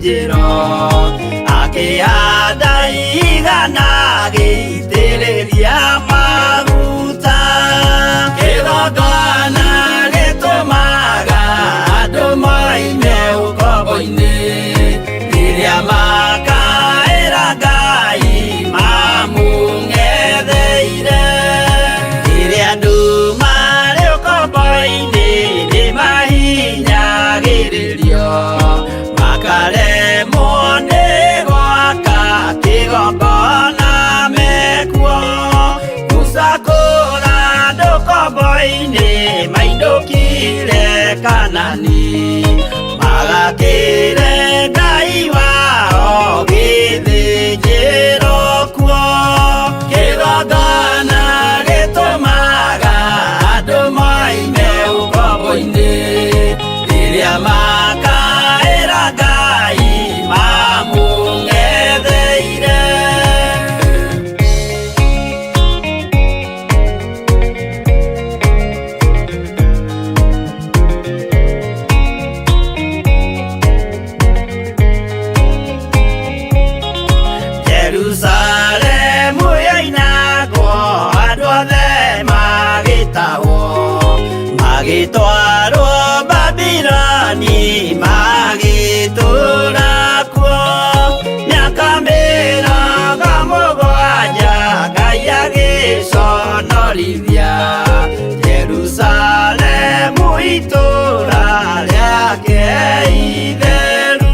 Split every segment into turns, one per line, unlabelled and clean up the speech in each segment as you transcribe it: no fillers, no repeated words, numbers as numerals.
gĩthĩnjĩro akĩhanda igana gĩitĩrĩria maguta. Kĩgongona gĩtũmaga andũ moime ũkombo-inĩ rĩrĩa makaĩra Ngai mamũng'etheire. Rĩrĩa andũ marĩ ũkombo-inĩ nĩmahinyagĩrĩrio makaremwo nĩ gwaka kĩgongona mekuo. Gũcakũra andũ ũkombo-inĩ mainũkire Kanani magakĩre Ngai wao gĩthĩnjĩro kuo. Kĩgongona gĩtũmaga andũ moime ũkombo-inĩ rĩrĩa makaĩra Ngai mamũng'etheire. Jerusalemu yainagwo andũ othe magĩtahwo magĩtwarwo Babuloni magĩtũũra kuo. Mĩaka mĩrongo mũgwanja Ngai agĩconorithia Jerusalemu itũũra rĩake itheru.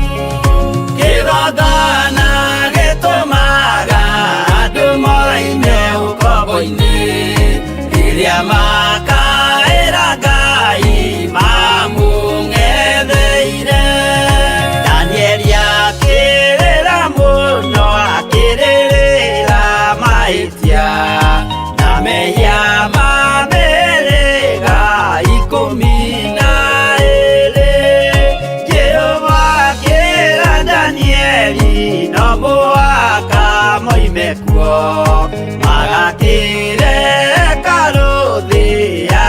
Kĩgongona gĩtũmaga andũ moime ũkombo-inĩ rĩrĩa makaĩra Ngai mamũng'etheire. Danieli akĩrĩra mũno akĩrĩrĩra mahĩtia na mehia ma mĩhĩrĩga 12. Jehova akĩra Danieli no mũhaka moime kuo magakĩre hekarũ thĩ ya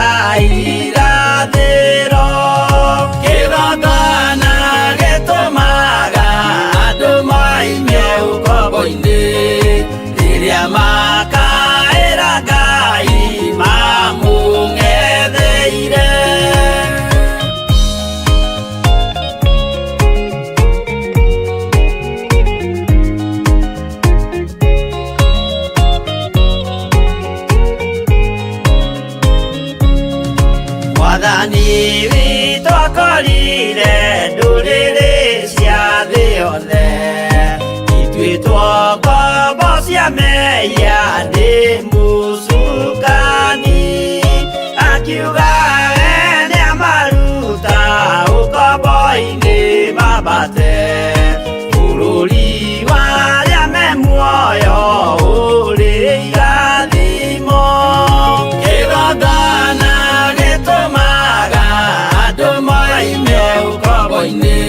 irathĩro. Kĩgongona gĩtũmaga andũ moime ũkombo-inĩ rĩrĩa makaĩra Ngai mamũng'etheire. Mwathani witũ akorire ndũrĩrĩ cia thĩ yothe ituĩtwo ngombo cia mehia nĩ mũcukani. Akiuga we nĩamaruta ũkombo-inĩ mambate bũrũri warĩa me muoyo ũrĩ irathimo. Kĩgongona gĩtũmaga andũ moime ũkombo-inĩ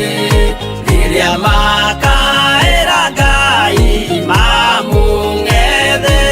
rĩrĩa makaĩra Ngai mamũng'etheire.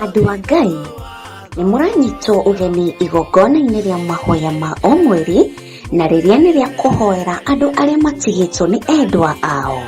Andũ a Ngai, nĩ mũranyitwo ũgeni igongona-inĩ rĩa mahoya ma o mweri, na rĩrĩa nĩ rĩa kũhoera andũ arĩa matigĩtwo nĩ endwa ao.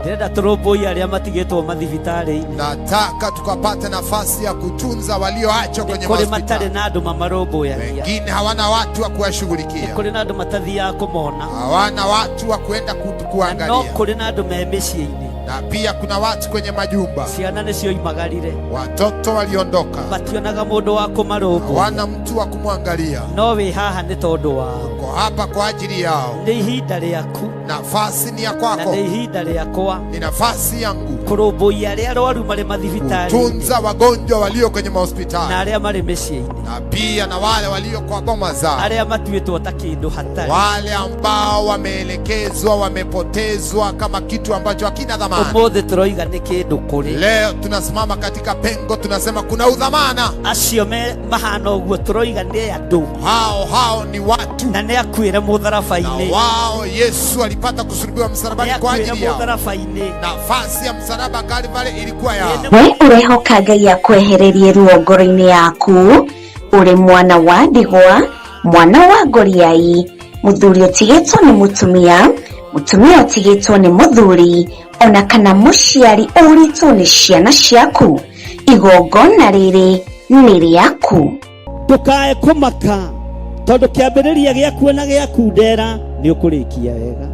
Ndĩrenda tũrũmbũiye arĩa matigĩtwo mathibitarĩ-inĩ.
Nataka tukapate nafasi ya kutunza walioachwa kwenye
matarĩ
hospitali.
na andũ mamarũmbũyagia.
Wengine hawana watu wa kuwashughulikia.
Kũrĩ na andũ matathiaga kũmona.
Hawana watu wa kwenda kuangalia.
No kũrĩ na andũ me mĩciĩ-inĩ.
Na pia kuna watu kwenye majumba.
Ciana nĩcio imagarire.
Watoto waliondoka.
Mationaga mũndũ wa kũmarũmbũya.
Hawana mtu wa kumwangalia.
No wĩ haha nĩ tondũ wao.
Uko hapa kwa ajili yao.
Nĩ ihinda rĩaku.
Nafasi ni ya kwako.
Na nĩ ihinda rĩakwa.
Ni nafasi yangu.
Kũrũmbũiya arĩa arwaru marĩ mathibitarĩ.
Kutunza wagonjwa walio kwenye mahospitali.
Na arĩa marĩ mĩciĩ-inĩ.
Na pia na wale walio kwa boma zao.
Arĩa matuĩtwo ta kĩndũ hatarĩ.
Wale ambao wameelekezwa, wamepotezwa kama kitu ambacho hakina dhamana.
Ũmũthĩ tũroiga nĩ kĩndũ kũrĩ.
Leo tunasimama katika pengo, tunasema kuna udhamana.
Acio mahana ũguo tũroiga nĩ andũ.
Hao ni watu.
Na nĩ akuĩre mũtharaba-inĩ.
Na wao Yesu alipata kusulubiwa msalabani kwa ajili yao.
Nafasi
ya msalaba Kalvari ilikuwa yao.
We urehoka Ngai akwehererie ruo ngoro-inĩ yaku, uri mwana wa ndigwa, mwana wa ngoriai, muthuri ũtigĩtwo nĩ mutumia, mutumia ũtigĩtwo nĩ muthuri, ona kana mũciari ũritwo nĩ ciana ciaku, igongona rĩrĩ nĩ rĩaku.
Ndũkae kũmaka, tondũ kĩambĩrĩria gĩaku na gĩakundera nĩ ũkũrĩkia wega.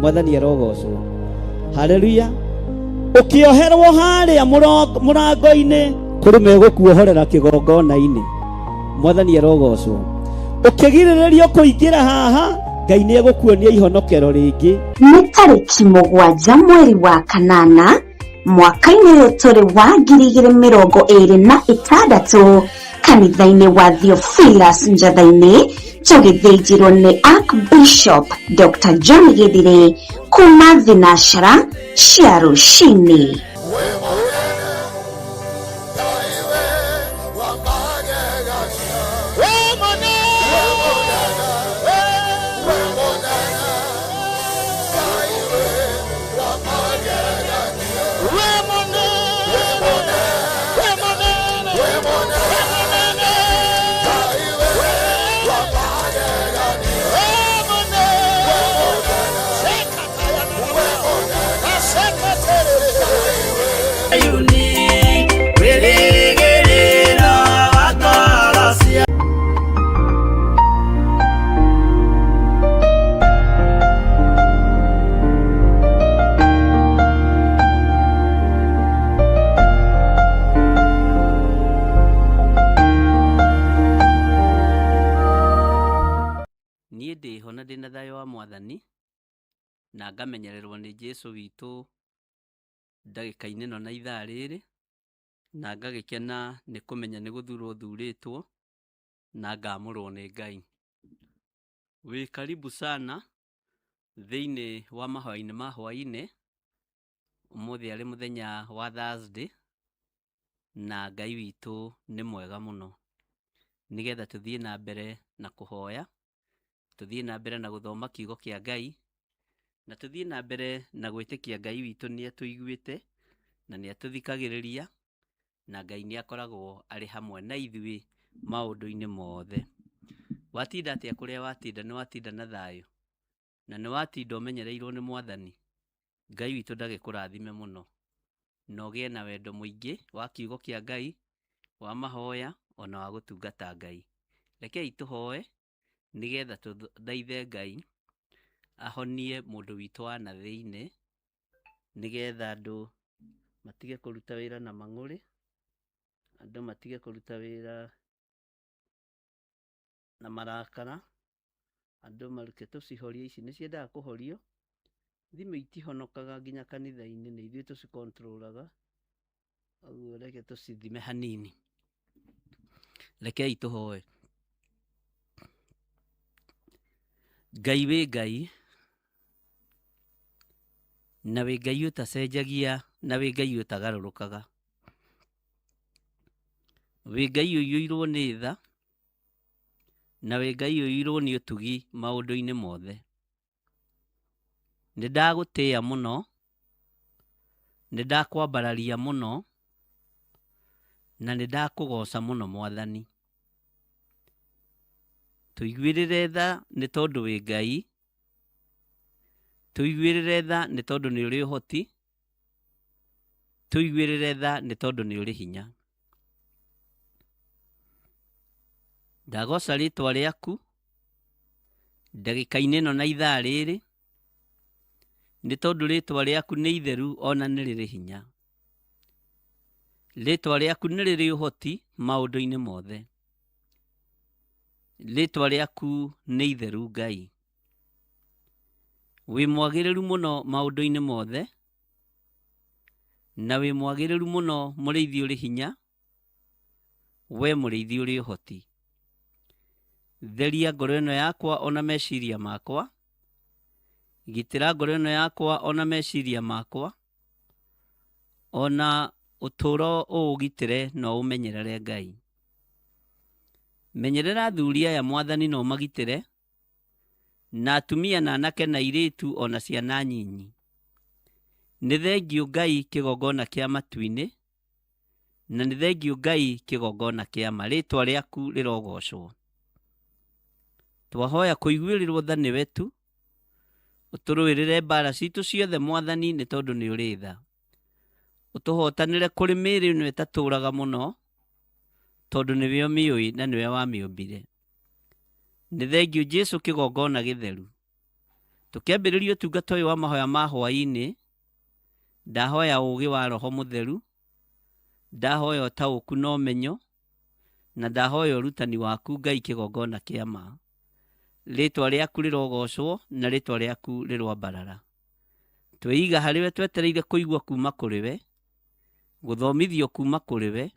Mwathani arogocwo. Haleluya. Ukioherwo harĩa mũrango-inĩ kũrĩ megũkuohorera kĩgongona-inĩ. Mwathani arogocwo. Ukĩgirĩrĩrio kũingĩra haha, Ngai nĩ egũkuonia ihonokero rĩngĩ.
Nĩ tarĩki 7 mweri wa kanana, mwaka-inĩ ũyũ tũrĩ wa 2026, kanitha-inĩ wa Theophilus Njatha-inĩ, tũgĩthĩnjĩrwo nĩ Archbishop Dr. John Githiri kuma thinashara cia rũcinĩ.
Niĩ ndĩho ndĩna thayũ wa Mwathani, na ngamenyererwo nĩ Jesũ witũ ndagĩka-inĩ ĩno na ithaa rĩrĩ, na ngagĩkena nĩ kũmenya nĩ gũthurwo thurĩtwo na ngamũrwo nĩ Ngai. Wĩ karibu sana thĩinĩ wa mahoya-inĩ ma hwainĩ. Ũmũthĩ arĩ mũthenya wa Thursday, na Ngai witũ nĩ mwega mũno. Nĩgetha tũthiĩ na mbere na kũhoya, tũthiĩ na mbere na gũthoma kiugo kĩa Ngai, na tũthiĩ na mbere na gwĩtĩkia Ngai witũ nĩ atũiguĩte na nĩ atũthikagĩrĩria, na Ngai nĩ akoragwo arĩ hamwe na ithuĩ maũndũ-inĩ mothe. Watinda atĩa kũrĩa watinda? Nĩ watinda na thayũ, na nĩ watinda ũmenyereirwo nĩ Mwathani? Ngai witũ ndagĩkũrathime mũno, na ũgĩe na wendo mũingĩ wa kiugo kĩa Ngai, wa mahoya, ona wa gũtungata Ngai. Rekei tũhoe nĩgetha tũthaithe Ngai ahonie mũndũ witũ wa na thĩinĩ, nĩgetha andũ matige kũruta wĩra na mang'ũrĩ, andũ matige kũruta wĩra na marakara, andũ maruke tũcihorie. Ici nĩ ciendaga kũhorio. Thimũ itihonokaga nginya kanitha-inĩ, nĩ ithuĩ tũcikontrolaga, ũguo reke tũcithime hanini. Rekei tũhoe. Ngai wĩ Ngai, na wĩ Ngai ũtacenjagia, na wĩ Ngai ũtagarũrũkaga. Wĩ Ngai ũiyũirwo nĩ tha, na wĩ Ngai ũiyũirwo nĩ ũtugi maũndũ-inĩ mothe. Nĩ ndagũtĩĩa mũno, nĩ ndakwambararia mũno, na nĩndakũgoca mũno Mwathani. Tũiguĩrĩre tha nĩ tondũ wĩ Ngai, tũiguĩrĩre tha nĩ tondũ nĩ ũrĩ ũhoti, tũiguĩrĩre tha nĩ tondũ nĩ ũrĩ hinya. Ndagoca rĩtwa rĩaku ndagĩka-inĩ ĩno na ithaa rĩrĩ, nĩ tondũ rĩtwa rĩaku nĩ itheru ona nĩ rĩrĩ hinya. Rĩtwa rĩaku nĩ rĩrĩ ũhoti maũndũ-inĩ mothe. Rĩtwa rĩaku nĩ itheru Ngai. Wĩ mwagĩrĩru mũno maũndũ-inĩ mothe, na wĩ mwagĩrĩru mũno mũrĩithi ũrĩ hinya, we mũrĩithi ũrĩ ũhoti. Theria ngoro ĩno yakwa ona meciria makwa, gitĩra ngoro ĩno yakwa ona meciria makwa, ona ũtũũro ũũgitĩre na ũmenyerere Ngai. Menyerera athuri aya Mwathani na ũmagitĩre, na atumia na anake na airĩtu ona ciana nyinyi. Nĩ thengiũ Ngai kĩgongona kĩa matu-inĩ, na nĩ thengiũ Ngai kĩgongona kĩa ma. Rĩtwa rĩaku rĩrogocwo. Twahoya kũiguĩrĩrwo tha nĩwe tu, ũtũrũĩrĩre mbara citũ ciothe Mwathani nĩ tondũ nĩ ũrĩ tha. Ũtũhotanĩre kũrĩ mĩĩrĩ ĩno ĩtatũũraga mũno, tondũ nĩwe ũmĩũĩ na nĩwe wamĩũmbire. Nĩ thengiũ Jesũ kĩgongona gĩtheru. Tũkĩambĩrĩria ũtungata ũyũ wa mahoya ma hwaĩ-inĩ, ndahoya ũũgĩ wa Roho Mũtheru, ndahoya ũtaũku na ũmenyo, na ndahoya ũrutani waku Ngai kĩgongona kĩa ma. Rĩtwa rĩaku rĩrogocwo na rĩtwa rĩaku rĩrwambarara. Twĩiga harĩwe twetereire kũigua kuma kũrĩ we, gũthomithio kuma kũrĩ we,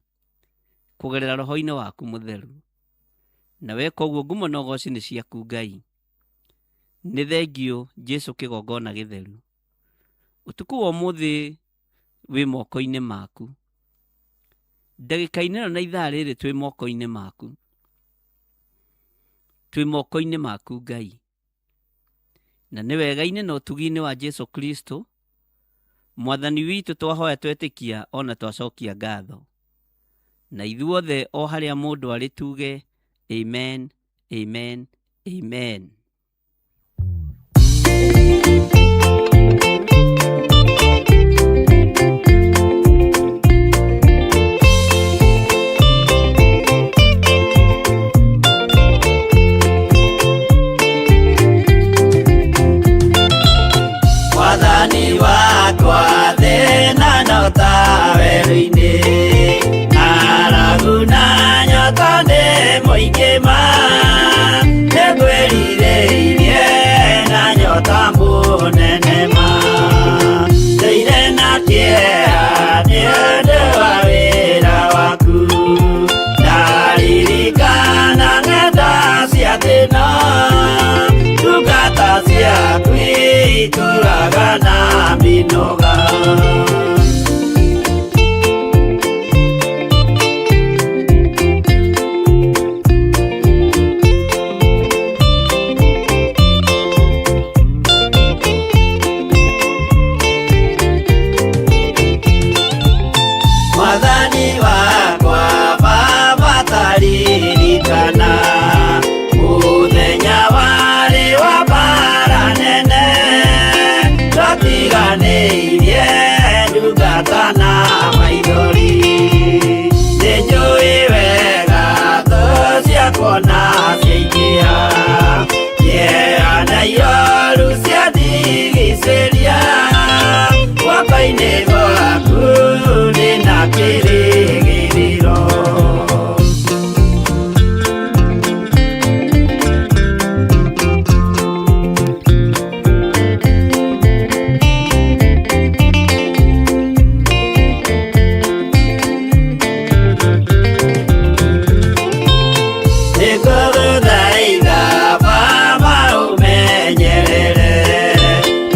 kũgerera Roho-inĩ waku Mũtheru. Na weka ũguo ngumo na ũgooci nĩ ciaku Ngai. Nĩ thengiũ Jesũ kĩgongona gĩtheru. Ũtukũ wa ũmũthĩ wĩ moko-inĩ maku. Ndagĩka-inĩ ĩno na ithaa rĩrĩ twĩ moko-inĩ maku. Twĩ moko-inĩ maku Ngai. Na nĩ wega-inĩ na ũtugi-inĩ wa Jesũ Kristo, Mwathani witũ twahoya twetĩkia ona twacokia ngatho. Na ithuothe o harĩa mũndũ arĩ tuge amen, amen, amen.
Mwathani wakwa thĩna no tawerũ-inĩ, ng'aragu na nyota nĩ mũingĩ ma, nĩngwĩrirĩirie na nyota mũnene ma, ndũire na kĩeha nĩ ũndũ wa wĩra waku, ndaririkana ng'enda cia thĩna, ndungata ciaku itũũraga na mĩnoga. Mwathani wakwa Baba taririkana, mũthenya warĩ wa mbara nene, twatiganĩirie ndungata na maithori, nĩnjũĩ wega thũ ciakwa na ciaingĩha, kĩeha na iroru ciandigicĩria, guoko-inĩ gwaku ndĩna kĩrĩgĩrĩro. Nĩngũgũthaitha Baba ũmenyerere,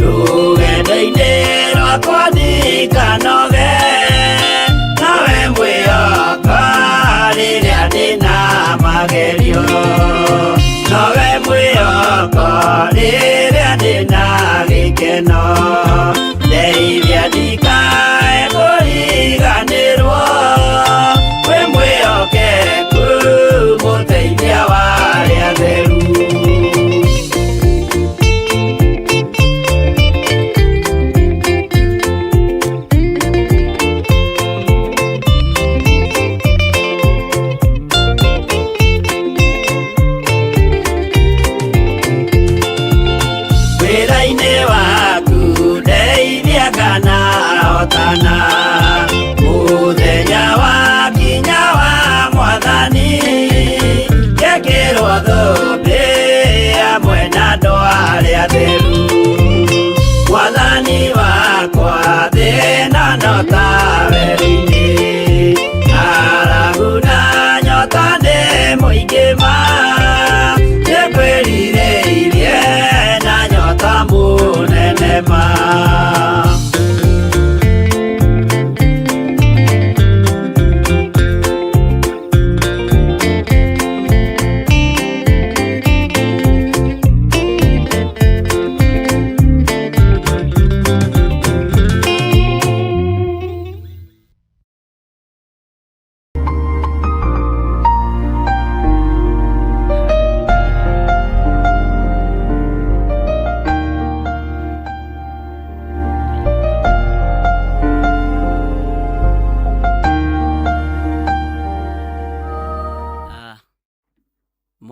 rũgendo-inĩ rwakwa ndikanoge, nawe mwĩhoko rĩrĩa ndĩna magerio, nawe mwĩhoko rĩrĩa ndĩna gĩkeno, ndeithia ndikae kũriganĩrwo, wĩ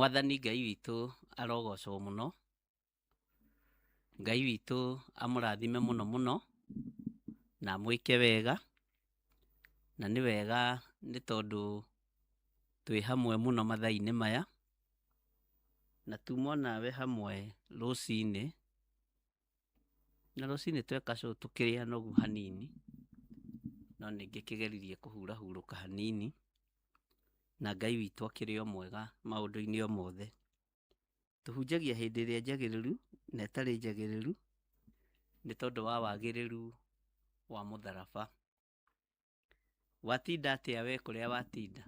Mwathani Ngai witũ arogocwo mũno. Ngai witũ amũrathime mũno mũno na mwĩke wega, na nĩ wega nĩ tondũ twĩ hamwe mũno mathaa-inĩ maya, na tumwo nawe hamwe rũcinĩ, na rũcinĩ tweka tũkĩrĩa nogu hanini, no ningĩ kĩgeririe kũhurahurũka hanini, na Ngai witũ akĩrĩ o mwega maũndũ-inĩ o mothe. Tũhunjagia hĩndĩ ĩrĩa njagĩrĩru na ĩtarĩ njagĩrĩru, nĩ tondũ wa wagĩrĩru wa mũtharaba. Watinda atĩa we kũrĩa watinda?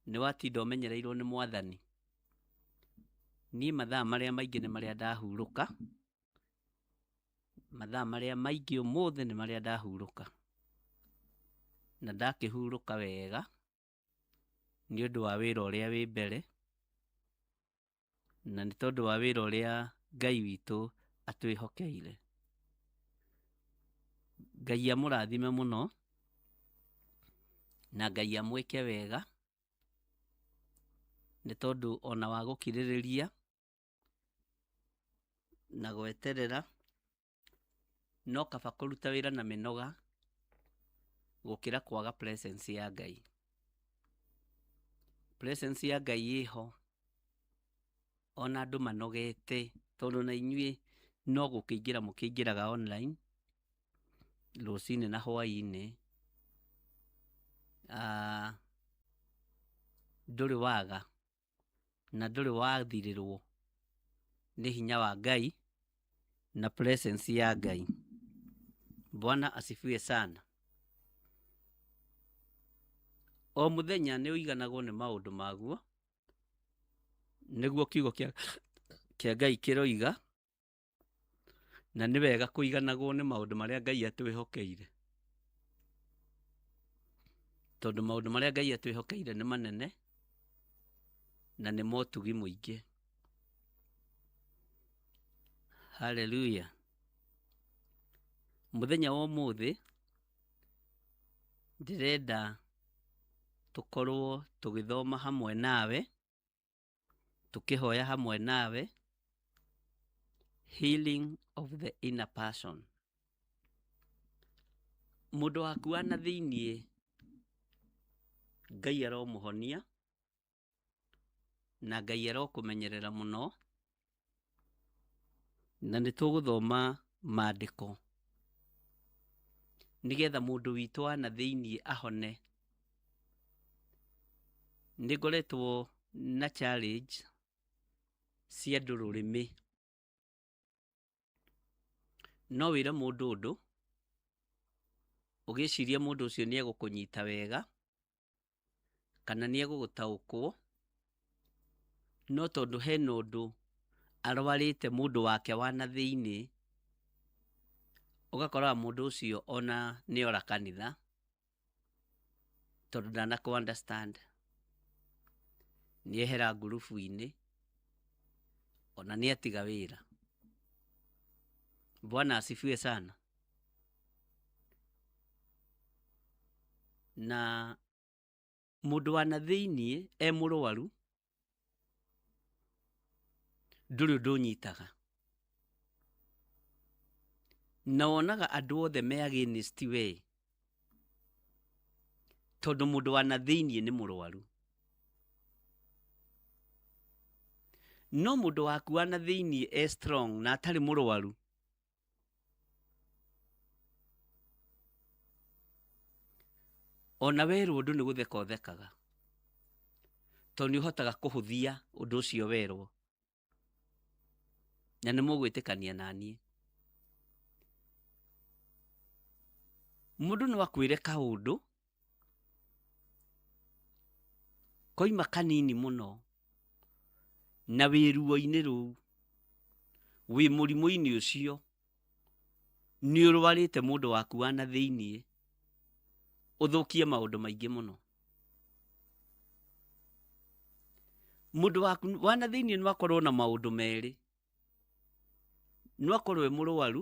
Nĩ watinda ũmenyereirwo nĩ Mwathani? Niĩ mathaa marĩa maingĩ nĩ marĩa ndahurũka, mathaa marĩa maingĩ ũmũthĩ nĩ marĩa ndahurũka, na ndakĩhurũka wega nĩ ũndũ wa wĩra ũrĩa wĩ mbere, na nĩ tondũ wa wĩra ũrĩa Ngai witũ atwĩhokeire. Ngai amũrathime mũno, na Ngai amwĩke wega, nĩ tondũ ona wa gũkirĩrĩria na gweterera, no kaba kũruta wĩra na mĩnoga gũkĩra kwaga presence ya Ngai. Presence ya Ngai ĩho, ona andũ manogete, tondũ na inyuĩ no gũkĩingĩra mũkĩingĩraga online, rũcinĩ na hwaĩ-inĩ, ndũrĩ waga na ndũrĩ wathirĩrwo nĩ hinya wa Ngai na presence ya Ngai. Bwana asifiwe sana. O mũthenya nĩ ũiganagwo nĩ maũndũ maguo, nĩguo kiugo kĩa Ngai kĩroiga, na nĩ wega kũiganagwo nĩ maũndũ marĩa Ngai atwĩhokeire, tondũ maũndũ marĩa Ngai atwĩhokeire nĩ manene na nĩ motugi mũingĩ. Haleluya. Mũthenya wa ũmũthĩ ndĩrenda tũkorwo tũgĩthoma hamwe nawe, tũkĩhoya hamwe nawe, healing of the inner person. Mũndũ waku wa na thĩiniĩ Ngai aromũhonia, na Ngai arokũmenyerera mũno, na nĩ tũgũthoma maandĩko nĩgetha mũndũ witũ wa na thĩiniĩ ahone. Nĩ ngoretwo na challenge cia ndũrũrĩmĩ. No wĩre mũndũ ũndũ, ũgĩciria mũndũ ũcio nĩ egũkũnyita wega, kana nĩ egũgũtaũkwo, no tondũ hena ũndũ arwarĩte mũndũ wake wa na thĩiniĩ, ũgakora mũndũ ũcio ona nĩ ora kanitha, tondũ ndanakũ understand. Nĩ ehera ngurubu-inĩ, ona nĩ atiga wĩra. Bwana asifiwe sana. Na mũndũ wa na thĩiniĩ mũrwaru, ndũrĩ ũndũ ũnyitaga, na wonaga andũ othe me against we, tondũ mũndũ wa na thĩiniĩ nĩ mũrwaru. No mũndũ waku wa na thĩiniĩ strong na atarĩ mũrwaru, ona werwo ũndũ nĩ gũtheka ũthekaga, tondũ nĩ ũhotaga kũhũthia ũndũ ũcio werwo, na nĩ mũgwĩtĩkania naniĩ. Mũndũ no akwĩre kaũndũ koima kanini mũno, na wĩ ruo-inĩ rũu, wĩ mũrimũ-inĩ ũcio, nĩ ũrwarĩte mũndũ waku wa na thĩiniĩ, ũthũkie maũndũ maingĩ mũno. Mũndũ waku wa na thĩiniĩ no akorwo na maũndũ merĩ, no akorwo e mũrwaru,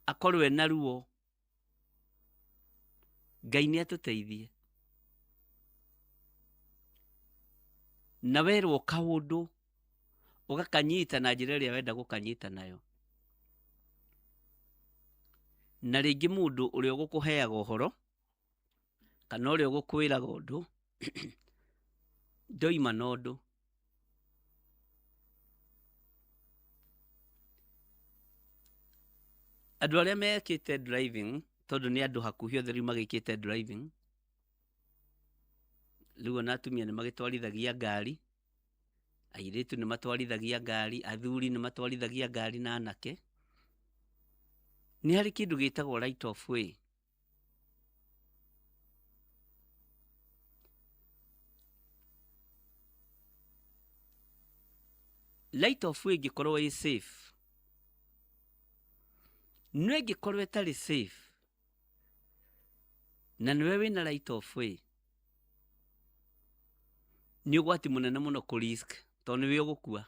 akorwo ena ruo. Ngai nĩ atũteithie. na werwo kaundu ugakanyita na njira iria wenda gukanyita nayo. Na ringi mundu uria ugukuheaga uhoro kana uria ugukwiraga undu ndoima na undu. Andu aria mekite driving, tondu ni andu hakuhi othe riu magikite driving, riu ona atumia ni magitwarithagia ngari, airitu ni matwarithagia ngari, athuri ni matwarithagia ngari na anake. Ni hari kindu gitagwo right of way. Right of way ingikorwo i safe, no ingikorwo itari safe, na niwe wina right of way, ni ugwati munene muno ku risk, tondu niwe ugukua.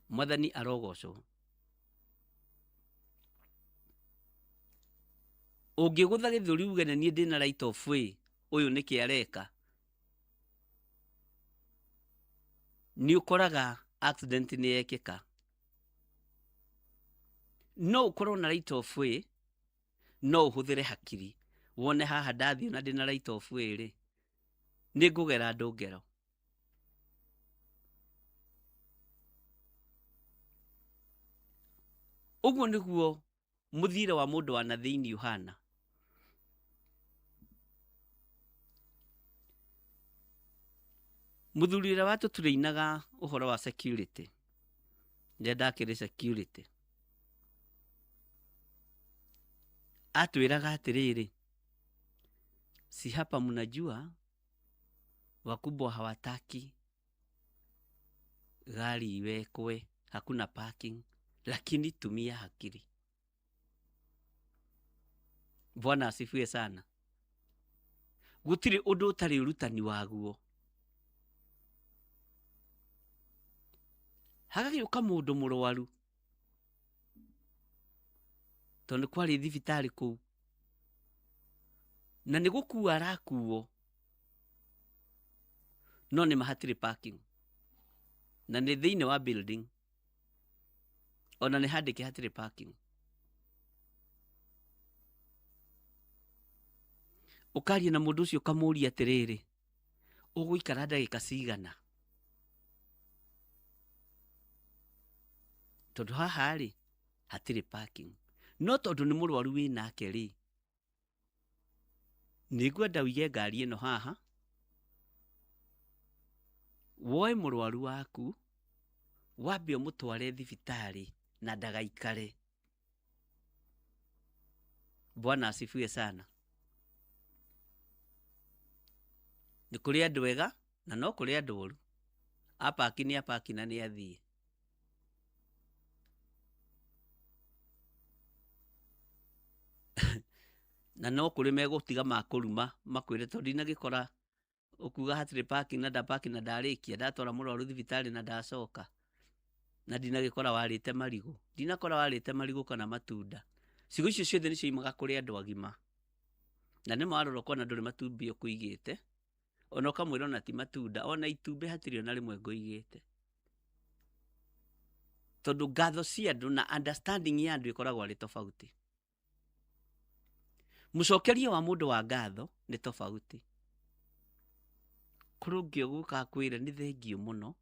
Mwathani arogocwo. Ungigutha githuri uge ni ndina right of way, uyu niki areka, ni ukoraga accident ni yekika. No ukorwo na right of way, no uhuthire hakiri, wone haha ndathii na ndina right of way ri, ni ngugera andu ngero. Uguo niguo muthire wa mundu wa na thiini uhana. Muthuri uria watutureinaga uhoro wa security, ndenda akiri security, atwiraga atiriri, si hapa mnajua wakubwa hawataki gari iwekwe, hakuna parking, lakini tumia akili. Bwana asifiwe sana. Gutiri undu utari urutani waguo. Hagagiuka mundu murwaru, tondu kwari thibitari kuu, na ni gukua arakuo, no ni mahatiri parking, na ni thiini wa building, ona ni handike hatiri parking. Ukaria na mundu ucio ukamuria atiriri, uguikara ndagika cigana? Tondu haha ri hatiri parking, no tondu ni murwaru winake ri, ningwenda uige ngari ino haha, woe murwaru waku wambe umutware thibitari na ndagaikare. Bwana asifiwe sana. Ni kuri andu ega na no kuri andu oru. Apaki ni apaki na ni athie. Na no kuri megutiga makuruma makwire tondu ndinagikora ukuga hatiri parking na ndapaki na ndarikia, ndatwara murwaru thibitari na ndacoka, na ndinagikora warite marigu, ndinakora warite marigu kana matunda. Cigo icio ciothe nicio imaga kuri andu agima, na nimo arora kona nduri matumbi ukuigite, ona ukamwira ona ti matunda, ona itumbi hatiri ona rimwe nguigite, tondu ngatho cia andu na understanding ya andu ikoragwo ari tofauti. Mucokeria wa mundu wa ngatho ni tofauti. Kurungi uguka akwire ni thengio muno,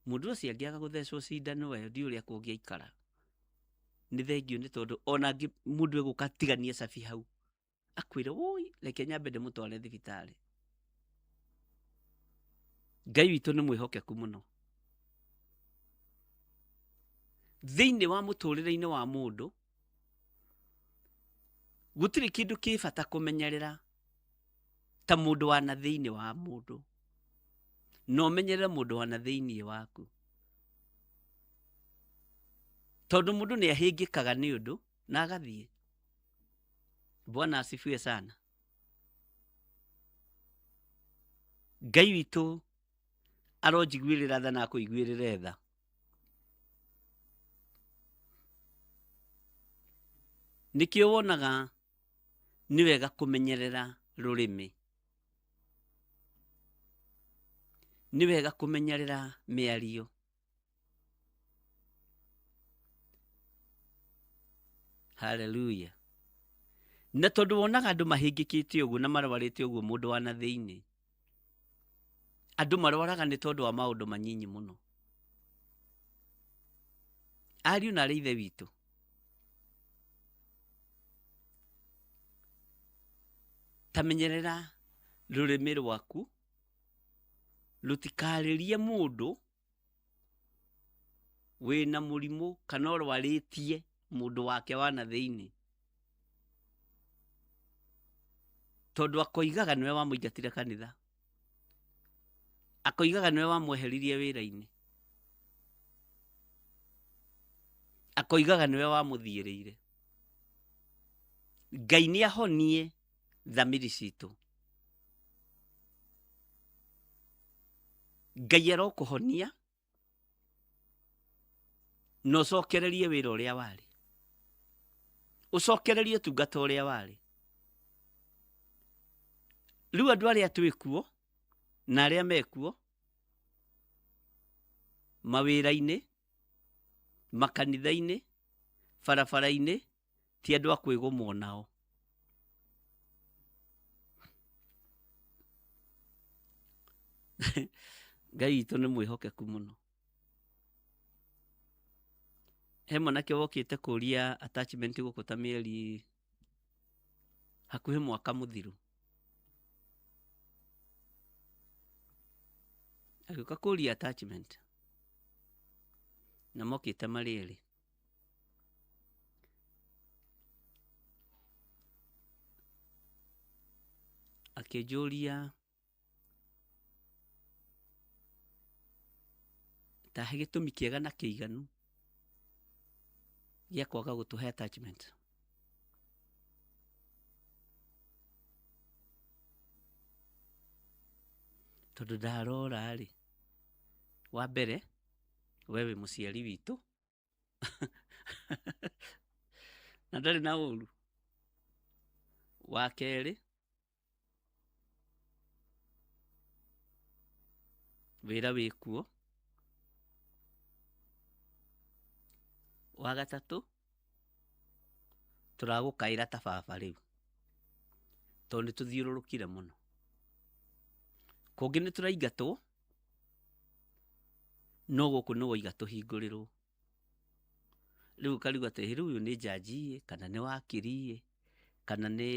mundu ucio angiaga guthecwo cindano we ndi uria kungiikara, ni thengio ni tondu ona mundu eguka tiganie cabi hau akwire woi reke nyambe ndimutware thibitari. Ngai witu ni mwihokeku muno. Thiini wa muturire-ini wa mundu gutiri kindu kibata kumenyerera ta mundu wa na thiini wa mundu, no menyerera mundu wa na thiini waku, tondu mundu ni ahingikaga ni undu na agathie. Bwana asifiwe sana. Ngai witu aronjiguirira tha na akuiguirira tha. Nikio wonaga ni wega kumenyerera rurimi. nĩ wega kũmenyerera mĩario. Hallelujah. Na tondũ wonaga andũ mahĩngĩkĩte ũguo na marwarĩte ũguo mũndũ wa na thĩinĩ, andũ marwaraga nĩ tondũ wa maũndũ manyinyi mũno. Ariũ na arĩ ithe witũ, ta menyerera rũrĩmĩ rwaku rũtikarĩrie mũndũ wĩna mũrimũ kana ũrwarĩtie mũndũ wake wa na thĩinĩ, tondũ akoigaga nĩwe wamũingatire kanitha, akoigaga nĩwe wamweheririe wĩra-inĩ, akoigaga nĩwe wamũthiĩrĩire. Ngai nĩ ahonie thamiri citũ. Ngai arokũhonia na ũcokererie wĩra ũrĩa warĩ, ũcokererie ũtungata ũrĩa warĩ. Rĩu andũ arĩa twĩkuo na arĩa mekuo mawĩra-inĩ, makanitha-inĩ, barabara-inĩ, ti andũ a kwĩgũmwo nao. Ngai witũ nĩ mwĩhokeku mũno. He mwanake wokĩte kũria attachment gũkũ ta mĩeri hakuhĩ mwaka mũthiru, agĩũka kũria attachment na mokĩte marĩ erĩ. Akĩnjũria tahe gĩtũmi kĩega na kĩiganu gĩa kwaga gũtũhe attachment. Tondũ ndarora rĩ, wa mbere we wĩ mũciari witũ na ndarĩ na ũru. Wa kerĩ, wĩra wĩkuo. Wa gatatũ, tũragũkaĩra ta baba rĩu tondũ nĩ tũthiũrũrũkire mũno. Kũngĩ nĩ tũraingatwo, no gũkũ nĩ woiga tũhingũrĩrwo. Rĩu ũkarigwo atĩ rĩu ũyũ nĩ njanji kana nĩ wakiri kana nĩ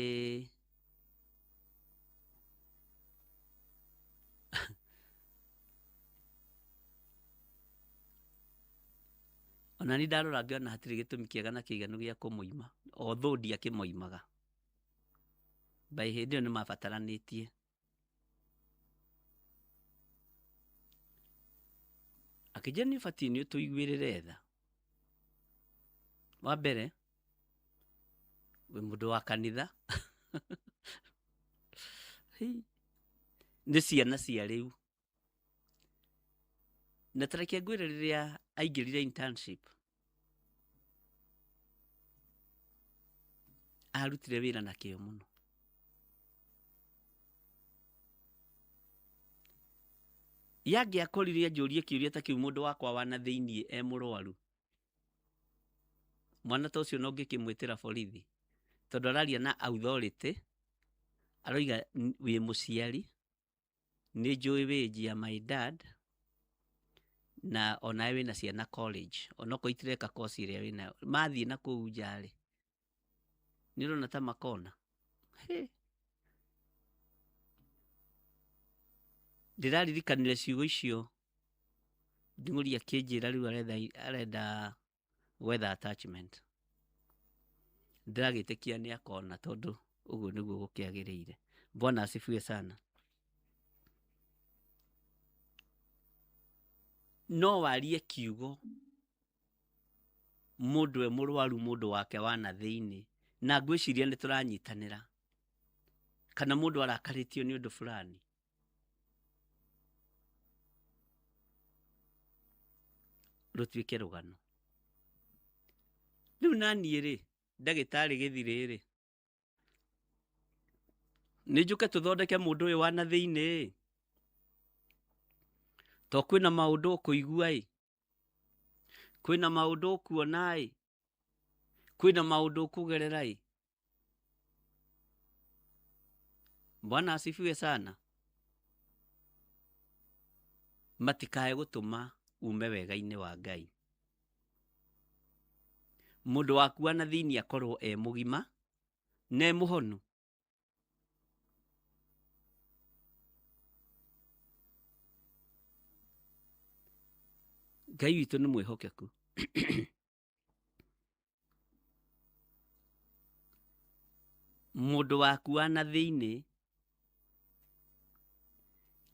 ona ni ndarora ngĩona hatirĩ gĩtũmi kĩega na kĩiganu gĩa kũmũima, o thũndi akĩmoimaga. Mbaĩ hĩndĩ ĩyo nĩ mabataranĩtie. Akĩnjĩra nĩ ũbatiĩ nĩ ũtũiguĩrĩre tha. Wa mbere, wĩ mũndũ wa kanitha nĩ ciana cia rĩu. Na tareke ngwĩre rĩrĩa aingĩrire internship, arutire wĩra na kĩyo mũno. Yangĩakoririe njũrie kĩũria ta kĩu mũndũ wakwa wa na thĩinĩ e mũrwaru, mwana ta ũcio no ngĩkĩmwĩtĩra borithi, tondũ araria na authority, aroiga wĩ mũciari, nĩ njũĩ wĩji ya my dad, na onawe wĩna ciana college, onako itireka kosi ĩrĩa wĩnayo, mathiĩ na kũu njarĩ, nĩ ũrona ta makona. Ndĩraririkanire ciugo icio nding'ũri akĩnjĩra rĩu arenda gwetha attachment. Ndĩragĩtĩkia nĩ akona tondũ ũguo nĩguo gũkĩagĩrĩire. Bwana asifiwe sana. No warie kiugo mũndũ e mũrwaru mũndũ wake wa na thĩinĩ, na ngwĩciria nĩ tũranyitanĩra, kana mũndũ arakarĩtio nĩ ũndũ fulani, rũtuĩke rũgano. Rĩu naniĩ rĩ, ndagĩtarĩ gĩthirĩ rĩ, nĩ njũke tũthondeke mũndũ ũyũ wa na thĩinĩ. to kwina maundu ukuigua kwina maundu ukuona kwina maundu ukugerera Bwana asifiwe sana. Matikae gutuma ume wega-ini wa Ngai. Mundu waku ana thiini akorwo mugima ne muhonu. Ngai witu ni mwihokeku. Mundu waku ana thiini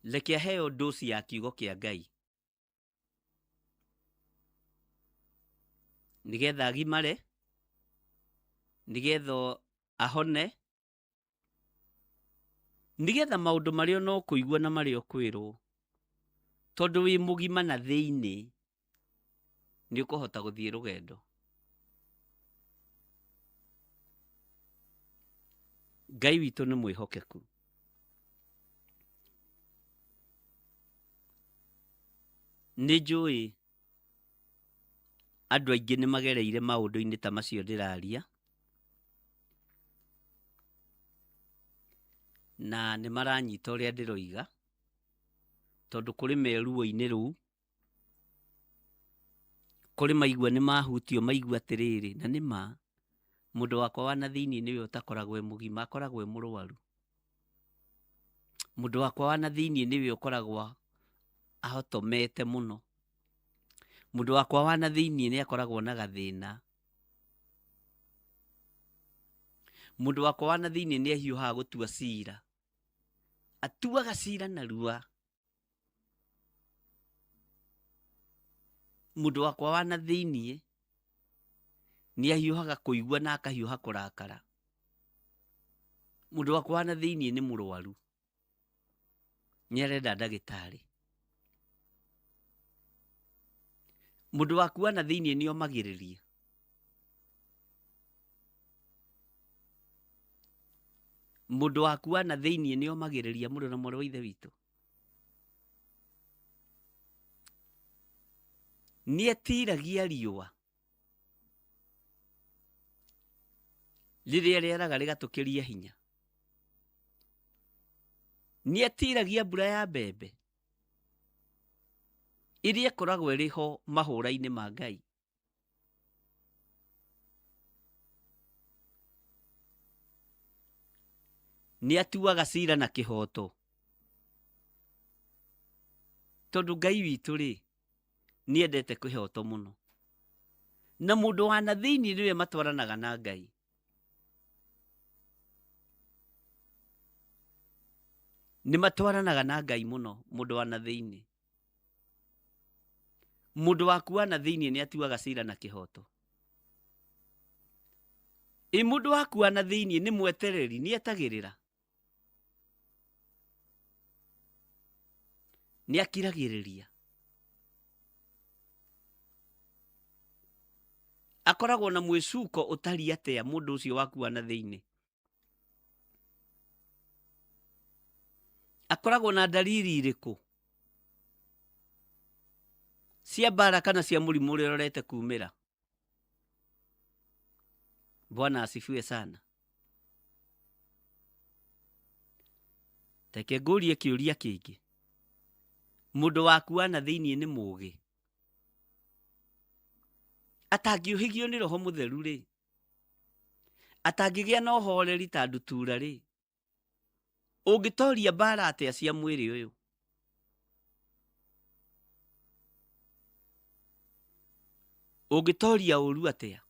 reke heo dosi ya kiugo kia Ngai nigetha agimare, nigetha ahone, nigetha maundu mario no kuigua na mario kwirwo tondu wi mugima na thiini ni ukuhota guthie rugendo. Ngai witu ni mwihokeku. Ni njui andu aingi ni magereire maundu-ini ta macio ndiraria, na ni maranyita uria ndiroiga tondu kuri meruo-ini ruu, kuri maigua ni mahutio maigua atiriri na nima mundu wakwa wana thiini niwe utakoragwo mugima, akoragwo murwaru. Mundu wakwa wana thiini niwe ukoragwo ahotomete muno. Mundu wakwa wana thiini ni akoragwo na gathina. Mundu wakwa wana thiini ni ahiuhaga gutua cira, atuaga cira narua. Mundu wakwa wana thiini ni ahiuhaga kuigua na akahiuha kurakara. Mundu wakwa wana thiini ni murwaru, ni arenda ndagitari. Mundu waku wana thiini ni omagiriria. Mundu waku wana thiini ni omagiriria mundu na mwana wa ithe witu. Ni etiragia riua riria rieraga rigatukiria hinya. Ni etiragia mbura ya mbembe iria ikoragwo iriho mahura-ini ma Ngai. Ni atuaga cira na kihoto tondu Ngai witu ni endete kihoto muno, na mundu wana thiini niwe matwaranaga na Ngai. Ni matwaranaga na Ngai muno mundu wana thiini. Mundu waku wana thiini ni atuaga cira na kihoto. Mundu waku wana thiini ni mwetereri, ni etagirira, ni akiragiriria, akoragwo na mwicuko utari atia. Mundu ucio waku wana thiini akoragwo na dalili iriku cia mbara kana cia murimu uria urorete kumira? Bwana asifiwe sana. Teke ngurie kiuria kingi. Mundu waku wana thiini ni mugi, atangiuhigio ni Roho Mutheru atangigia na uhoreri ta ndutura ungitoria mbara atia cia mwiri uyu? Ungitoria uru atia?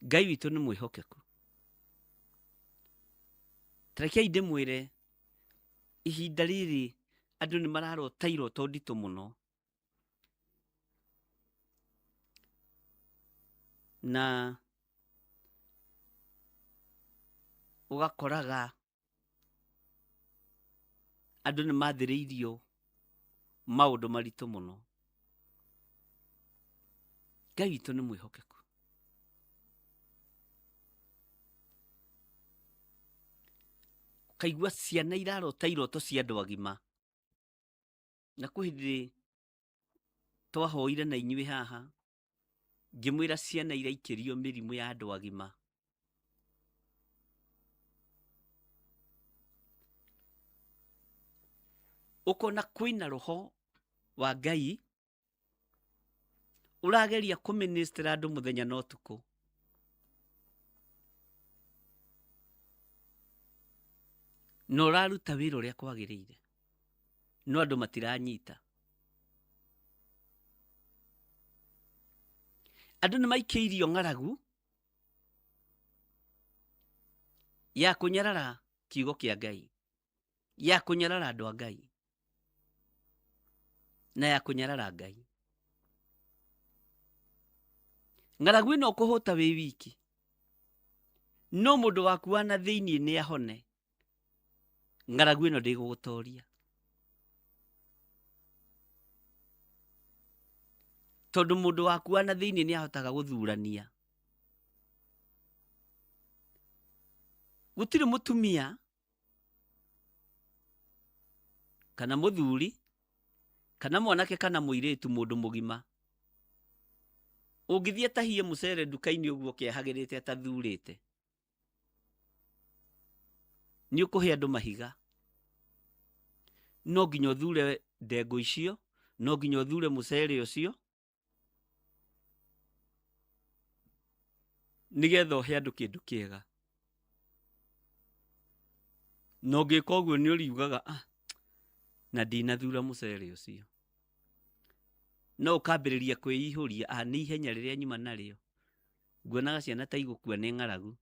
Ngai witu ni mwihokeku. Trekei ndimwire ihinda riri andu ni mararota iroto nditu muno, na ugakoraga andu ni mathiriirio maundu maritu muno. Ngai witu ni mwihokeku. Ukaigua ciana irarota iroto cia andũ agima. Na kwĩ hĩndĩ twahoire na inyuĩ haha, ngĩmwĩra ciana iraikĩrio mĩrimũ ya andũ agima. Ũkona kwĩna roho wa Ngai ũrageria kũministera andũ mũthenya na ũtukũ. Na ũraruta wĩra ũrĩa kwagĩrĩire, no andũ matiranyita. Andũ nĩ maikĩirio ng'aragu ya kũnyarara kiugo kĩa Ngai, ya kũnyarara andũ a Ngai, na ya kũnyarara Ngai. Ng'aragu ĩno ũkũhũta wĩ wiki, no mũndũ waku wa na thĩinĩ nĩ ahone. Ng'aragu ĩno ndĩgũgũtoria. Tondũ mũndũ waku wa na thĩinĩ nĩ ahotaga gũthurania. Gũtirĩ mũtumia kana mũthuri kana mwanake kana mũirĩtu mũndũ mũgima ũngĩthiĩ atahie mũcere nduka-inĩ ũguo kĩehagĩrĩte atathurĩte, nĩ ũkũhe andũ mahiga. No nginya ũthure ndengũ icio, no nginya ũthure mũcere ũcio, nĩgetha ũhe andũ kĩndũ kĩega. No ũngĩka ũguo nĩ ũriugaga na ndinathura mũcere ũcio. No ũkambĩrĩria kwĩihũria, nĩ ihenya rĩrĩa nyuma narĩo, nguonaga ciana ta igũkua nĩ ng'aragu.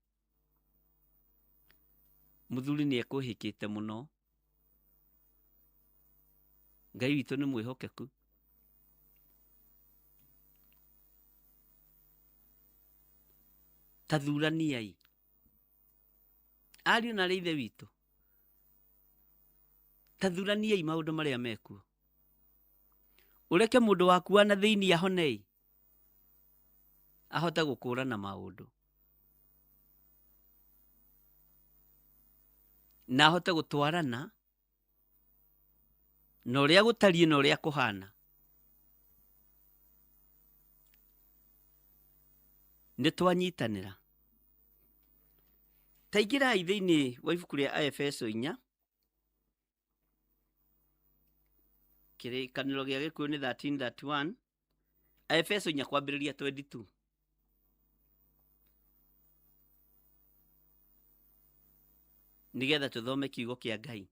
Mũthuri nĩ ekũhĩkĩte mũno. Ngai witũ nĩ mwĩhokeku. Tathuraniai. Ariũ na ithe witũ, tathuraniai maũndũ marĩa mekuo. Ũreke mũndũ waku wa na thĩinĩ ahonei, ahote gũkũrana maũndũ, na ahote gũtwarana na ũrĩa gũtariĩ na ũrĩa kũhana. Nĩ twanyitanĩra. Ta ingĩrai thĩinĩ wa ibuku rĩa Aefeso 4, kĩrĩkanĩro gĩa gĩkũyũ nĩ 13:31, Aefeso 4 kwambĩrĩria 22. Nĩgetha tũthome kiugo kĩa Ngai.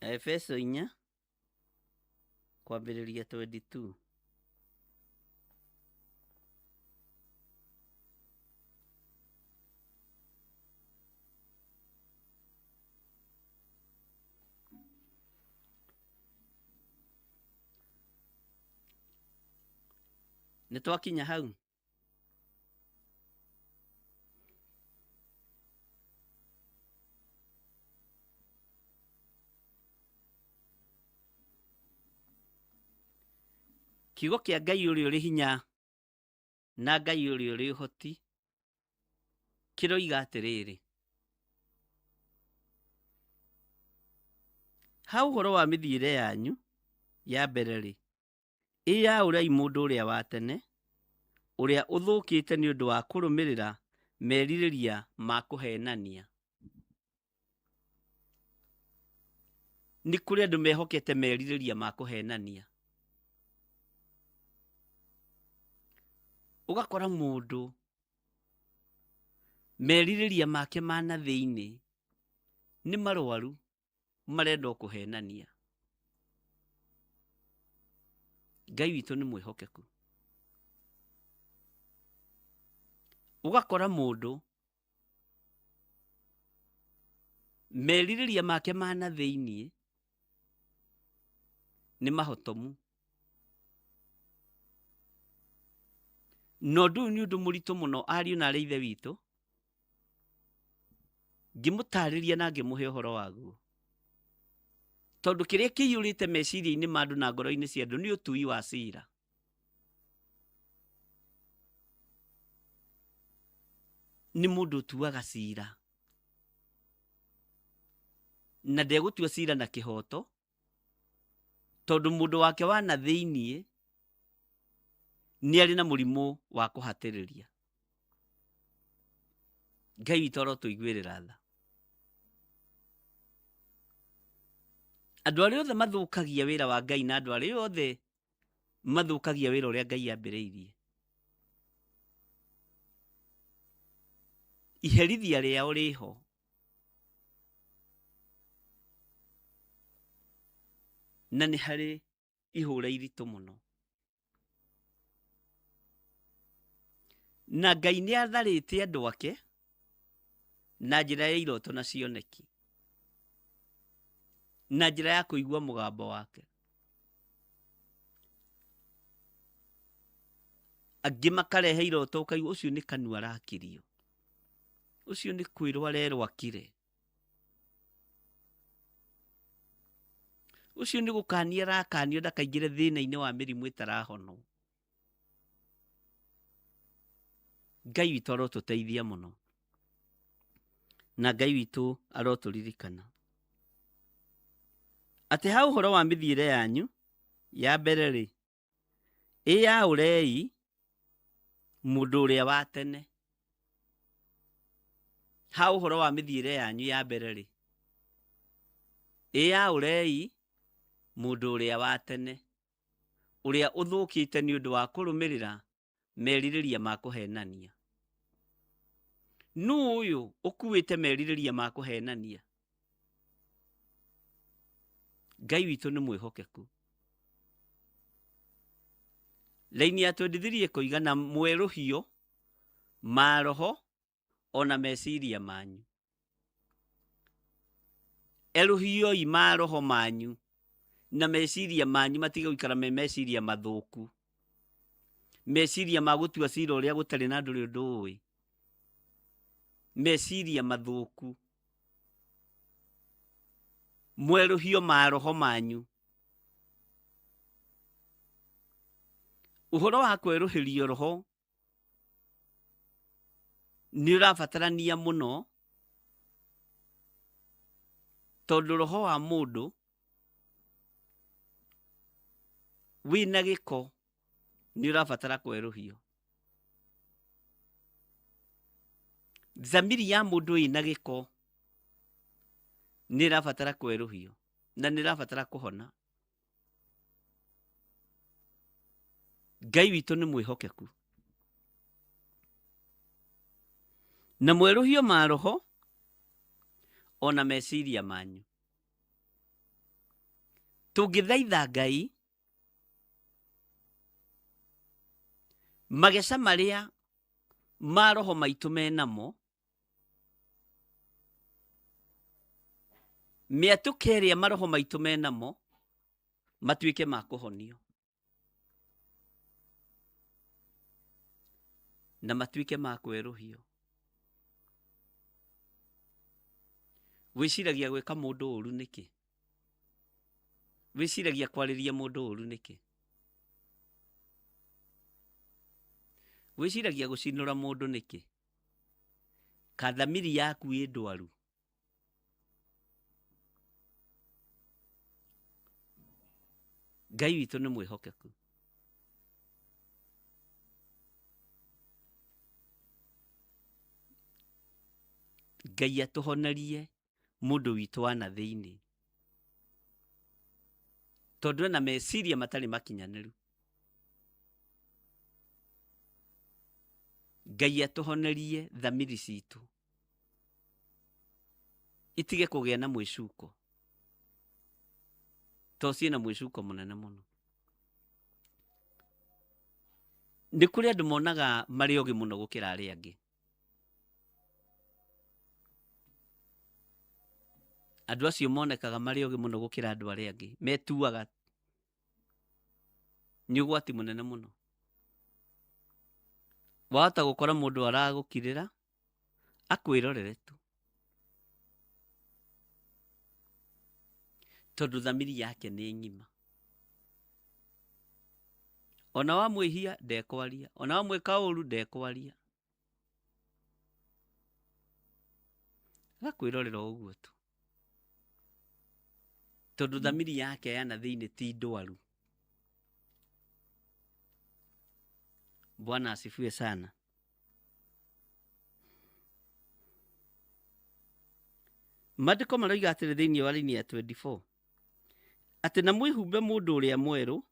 Aefeso 4 kwambĩrĩria 22. Nĩ twakinya hau. Kiugo kĩa Ngai ũrĩa ũrĩ hinya na Ngai ũrĩa ũrĩ ũhoti kĩroiga atĩrĩrĩ: ha ũhoro wa mĩthiĩre yanyu ya mbere-rĩ, ya ũrei mũndũ ũrĩa wa tene, ũrĩa ũthũkĩte nĩ ũndũ wa kũrũmĩrĩra merirĩria ma kũhenania. Nĩ kũrĩ andũ mehokete merirĩria ma kũhenania. Ũgakora mũndũ merirĩria make ma na thĩinĩ nĩ marwaru, marenda kũhenania. Ngai witũ nĩ mwĩhokeku. Ũgakora mũndũ merirĩria make ma na thĩinĩ nĩ mahotomu. No ndũyũ nĩ ũndũ mũritũ mũno ariũ na arĩ ithe witũ, ngĩmũtarĩria na ngĩmũhe ũhoro waguo. Tondũ kĩrĩa kĩiyũrĩte meciria-inĩ ma andũ na ngoro-inĩ cia andũ nĩ ũtui wa cira. nĩ mũndũ ũtuaga cira, na ndegũtua cira na kĩhoto, tondũ mũndũ wake wa na thĩiniĩ nĩ arĩ na mũrimũ wa kũhatĩrĩria. Ngai witũ arotũiguĩrĩra tha. Andũ arĩa othe mathũkagia wĩra wa Ngai na andũ arĩa othe mathũkagia wĩra ũrĩa Ngai ambĩrĩirie, iherithia rĩao rĩho. Na nĩ harĩ ihũra iritũ mũno. Na Ngai nĩ atharĩte andũ ake na njĩra ya iroto na cioneki, na njĩra ya kũigua mũgambo wake. Angĩ makarehe iroto, ũkaigua ũcio nĩ kanua arakirio, ũcio nĩ kwĩrwo arerwo akire, ũcio nĩ gũkania arakanio ndakaingĩre thĩna-inĩ wa mĩrimũ ĩtarahonwo. Ngai witũ arotũteithia mũno, na Ngai witũ arotũririkana atĩ ha ũhoro wa mĩthiĩre yanyu ya mbere-rĩ, ĩyaũrei mũndũ ũrĩa wa tene. Ha ũhoro wa mĩthiĩre yanyu ya mbere-rĩ, ĩyaũrei mũndũ ũrĩa wa tene, ũrĩa ũthũkĩte nĩ ũndũ wa kũrũmĩrĩra merirĩria ma kũhenania. Nũ ũyũ ũkuĩte merirĩria ma kũhenania? Ngai witũ nĩ mwĩhokeku. Raini ya 23 koiga na mwerũhio ma roho ona meciria manyu. Erũhioi ma roho manyu na meciria manyu matiga gũikara me meciria mathũku, meciria ma gũtua cira ũrĩa gũtarĩ na ndũrĩ ũndũ ũĩ, meciria mathũku. Mwerũhio ma roho manyu. Ũhoro wa kwerũhĩrio roho nĩ ũrabatarania mũno, tondũ roho wa mũndũ wĩna gĩko nĩ ũrabatara kwerũhio. Thamiri ya mũndũ ĩna gĩko nĩ ĩrabatara kwerũhio na nĩ ĩrabatara kũhona. Ngai witũ nĩ mwĩhokeku. Na mwerũhio ma roho ona meciria manyu. Tũngĩthaitha Ngai, mageca marĩa ma roho maitũ menamo, mĩatũka ĩrĩa maroho maitũ menamo, matuĩke ma kũhonio na matuĩke ma kwerũhio. Wĩciragia gwĩka mũndũ ũru nĩkĩ? Wĩciragia kwarĩria mũndũ ũru nĩkĩ? Wĩciragia gũcinũra mũndũ nĩkĩ? Ka thamiri yaku ĩ ndwaru? Ngai witũ nĩ mwĩhokeku. Ngai atũhonerie mũndũ witũ wa na thĩinĩ, tondũ ena meciria matarĩ makinyanĩru. Ngai atũhonerie thamiri citũ itige kũgĩa na mwĩcuko, tondũ ciĩna mwĩcuko mũnene mũno. Nĩ kũrĩ andũ monaga marĩ ogĩ mũno gũkĩra arĩa angĩ. Andũ acio monekaga marĩ ogĩ mũno gũkĩra andũ arĩa angĩ, metuaga nĩ ũgwati mũnene mũno. Wahota gũkora mũndũ aragũkirĩra akwĩrorere tu, tondũ thamiri yake nĩ ng'ima. Ona wamwĩhia ndekwaria, ona wamwĩka ũru ndekwaria. agakwĩrorera ũguo tu, tondũ thamiri yake yana thĩinĩ ti ndwaru. Bwana asifiwe sana. Maandĩko maroiga atĩrĩ thĩinĩ wa Linia 24 atĩ na mwĩhumbe mũndũ ũrĩa mwerũ,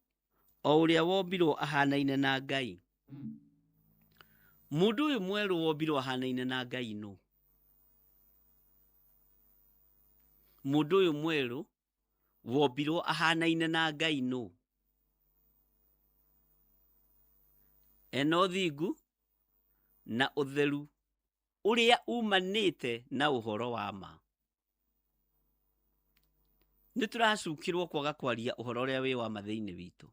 o ũrĩa wombirwo ahanaine na Ngai. Mũndũ ũyũ mwerũ wombirwo ahanaine na Ngai nũ? Mũndũ ũyũ mwerũ wombirwo ahanaine na Ngai nũ? Ena ũthingu na ũtheru ũrĩa umanĩte na ũhoro wa ma. Nĩ tũracukirwo kwaga kwaria ũhoro ũrĩa wĩ wa ma thĩinĩ witũ.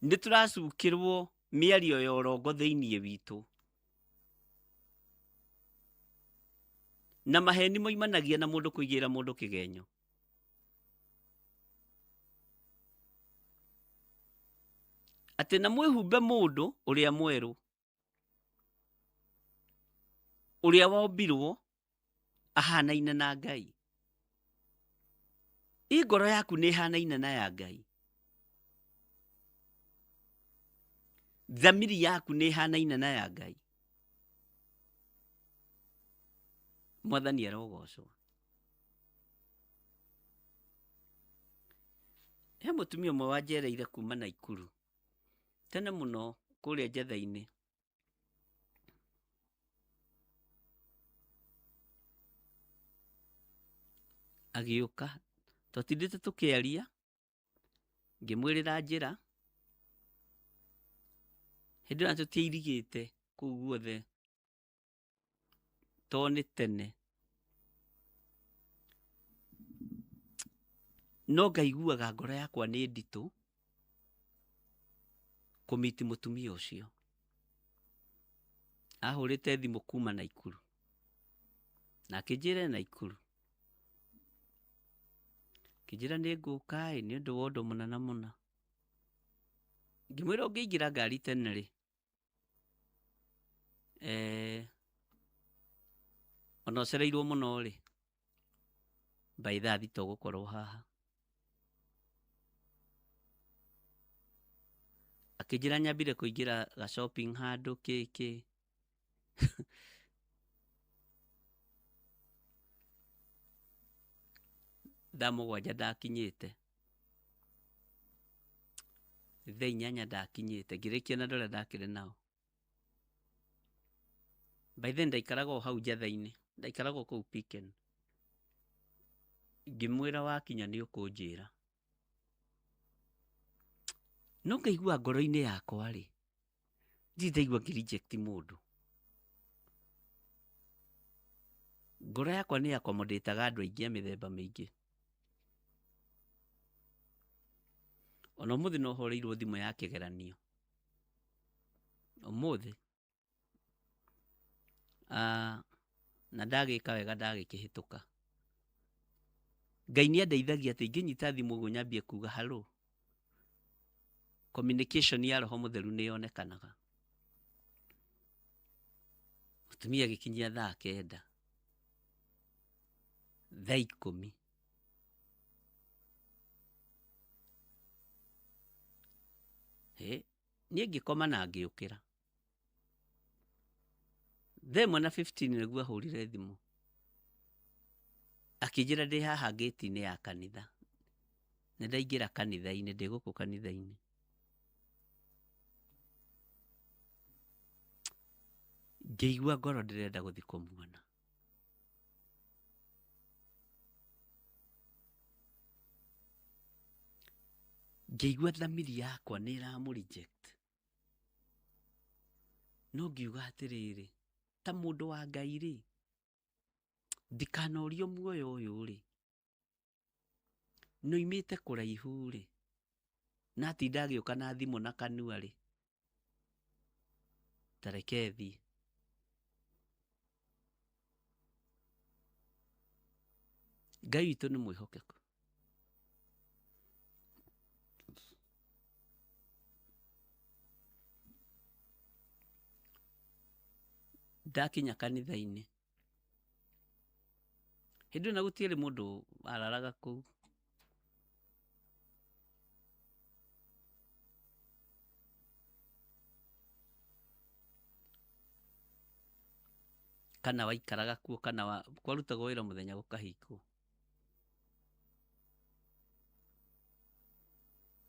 Nĩ tũracukirwo mĩario ya ũrongo thĩinĩ witũ. Na maheni moimanagia na mũndũ kũigĩra mũndũ kĩgenyo. Atĩ na mwĩhumbe mũndũ ũrĩa mwerũ, ũrĩa wombirwo ahanaine na Ngai. Ngoro yaku nĩ ihanaine na ya Ngai? Thamiri yaku nĩ ihanaine na ya Ngai? Mwathani arogocwo. He mũtumia ũmwe wanjereire kuma Naikuru tene mũno kũrĩa Njetha-inĩ. Agĩũka, twatindĩte tũkĩaria, ngĩmwĩrĩra njĩra, hĩndĩ ĩyo tũtiairigĩte kũu guothe to nĩ tene. No ngaiguaga ngoro yakwa nĩ nditũ kũmiti mũtumia ũcio. Ahũrĩte thimũ kuma Naikuru na akĩnjĩra Naikuru. Kĩnjĩra nĩ ngũka nĩ ũndũ wa ũndũ mũnene mũno. Ngĩmwĩra ũngĩingĩra ngari tene rĩ, ona ũcereirwo mũno rĩ, by thaa thita ũgũkorwo haha. Akĩnjĩra nyambire kũingĩra ga shopping handũ kĩkĩ. Thaa mũgwanja ndakinyĩte, thaa inyanya ndakinyĩte, ngĩrĩkia na ndũrĩa ndakĩrĩ nao. By then ndaikaraga o hau Njetha-inĩ, ndaikaraga o kũu Picken. Ngĩmwĩra wakinya nĩ ũkũnjĩra. No ngaigua ngoro-inĩ yakwa rĩ, nditaigua ngĩ-reject mũndũ. Ngoro yakwa nĩ accommodate-aga andũ aingĩ a mĩthemba mĩingĩ. Ona ũmũthĩ no horeirwo thimũ ya kĩgeranio. Ũmũthĩ. Na ndagĩka wega ndagĩkĩhĩtũka. Ngai nĩ andeithagia atĩ ingĩnyita thimũ ũguo nyambie kuga hello, communication ya Roho Mũtheru nĩ yonekanaga. Mũtumia agĩkinyia thaa 9, thaa 10, niĩ ngĩkoma na ngĩũkĩra. Thaa 1:15 nĩguo ahũrire thimũ, akĩnjĩra ndĩ haha gate-inĩ ya kanitha. Nĩ ndaingĩra kanitha-inĩ, ndĩ gũkũ kanitha-inĩ. Ngĩigua ngoro ndĩrenda gũthiĩ kũmuona. Ngĩigua thamiri yakwa nĩ ĩramũ-reject. No ngiuga atĩrĩrĩ, ta mũndũ wa Ngai rĩ, ndikanorio muoyo ũyũ rĩ, noimĩte kũraihu rĩ, na atinda agĩũka na thimũ na kanua rĩ, ta reke thiĩ. Ngai witũ nĩ mwĩhokeku. ndakinya kanitha-inĩ hĩndĩ na gũtiarĩ mũndũ araraga kũu. Kana waikaraga kuo kana kwarutagwo wĩra mũthenya gũkahingwo.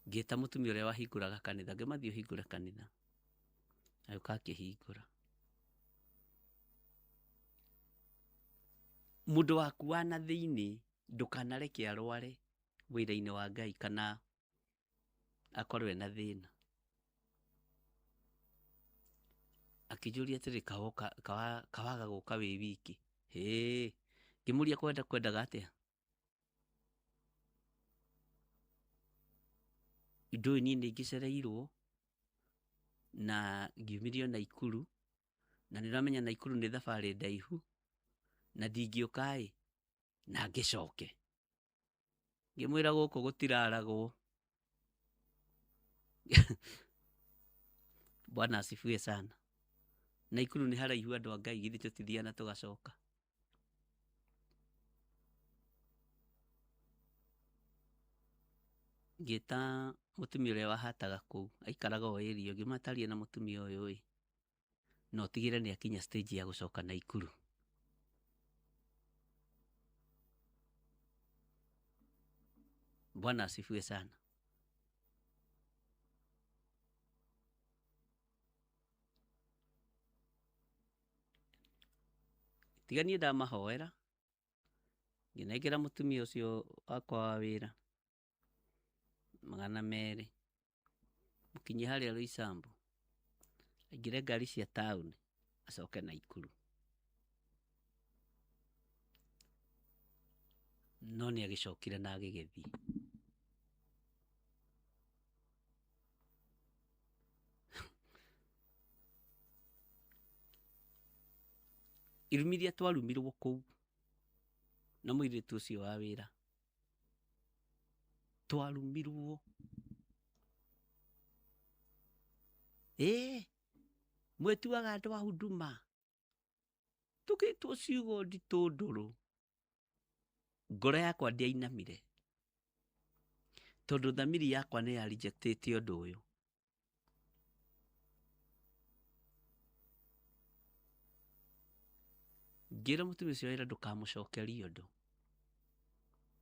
Ngĩta mũtumia ũrĩa wahingũraga kanitha, ngĩmathiĩ ũhingũre kanitha. Agĩũka akĩhingũra. Mũndũ waku wa na thĩinĩ ndũkanareke arware wĩra-inĩ wa Ngai kana akorwo ena thĩna. Akĩnjũria atĩrĩ, kawaga gũka wĩ wiki? Ngĩmũria kwendaga atĩa? Ndũĩ niĩ nĩ ngĩcereirwo na ngiumĩrio Naikuru, na nĩ ũramenya Naikuru nĩ thabarĩ ndaihu, na ndingĩũka na ngĩcoke. Ngĩmwĩra gũkũ gũtiraragwo. Bwana asifiwe sana. Naikuru nĩ haraihu andũ a Ngai, githĩ tũtithiana tũgacoka. Ngĩta mũtumia ũrĩa wahataga kũu, aikaraga o area, ngĩmataria na mũtumia ũyũ no tigĩre nĩ akinya stage ya gũcoka Naikuru. Bwana asifiwe sana. Tiga niĩ ndamahoera, ngĩnengera mũtumia ũcio wakwa wa wĩra 200 mũkinyie harĩa Roysambu, aingĩre ngari cia taũni acoke Naikuru. No nĩ agĩcokire na agĩgĩthiĩ. Irumi iria twarumirwo kũu na mũirĩtu ũcio wa wĩra, twarumirwo. Mwĩtuaga andũ a Huduma, tũgĩtwo ciugo nditũ ndũrũ. Ngoro yakwa ndiainamire tondũ thamiri yakwa nĩ ya rejectĩte ũndũ ũyũ. Ngĩra mũtumia ũcio wĩra ndũkamũcokerie ũndũ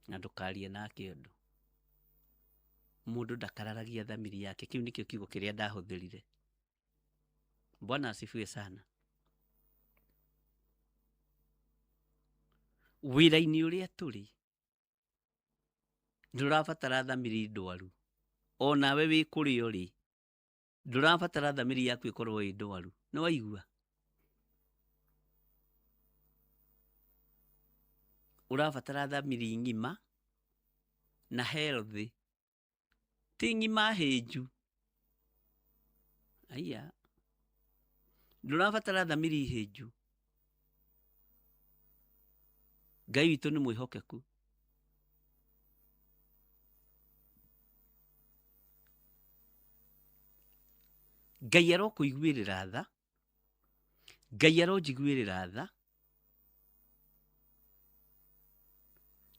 na ndũkarie nake ũndũ. Mũndũ ndakararagia thamiri yake. Kĩu nĩkĩo kiugo kĩrĩa ndahũthĩrire. Bwana asifiwe sana. Wĩra-inĩ ũrĩa tũrĩ ndũrabatara thamiri ndwaru. O nawe wĩ kũrĩa ũrĩ ndũrabatara thamiri yaku ĩkorwo ĩ ndwaru. Nĩ waigua? Ũrabatara thamiri ng'ima na healthy, ti ng'ima hĩnju. Aya, ndũrabatara thamiri hĩnju. Ngai witũ nĩ mwĩhokeku. Ngai arokũiguĩrĩra tha, Ngai aronjiguĩrĩra tha,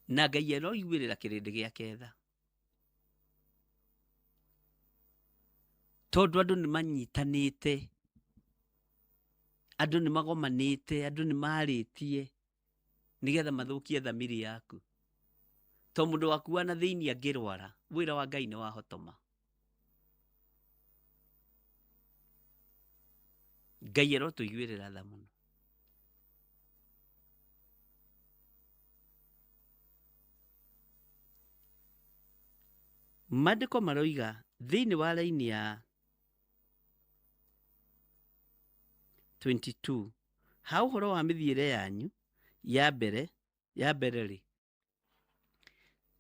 na Ngai aroiguĩrĩra kĩrĩndĩ gĩake tha. Tondũ andũ nĩ manyitanĩte, andũ nĩ magomanĩte, andũ nĩ marĩtie nĩgetha mathũkie thamiri yaku. To mũndũ waku wa na thĩinĩ angĩrwara, wĩra wa Ngai nĩ wahotoma. Ngai arotũiguĩrĩra tha mũno. Maandĩko maroiga thĩinĩ wa raini ya 22 ha ũhoro wa mĩthiĩre yanyu ya mbere rĩ,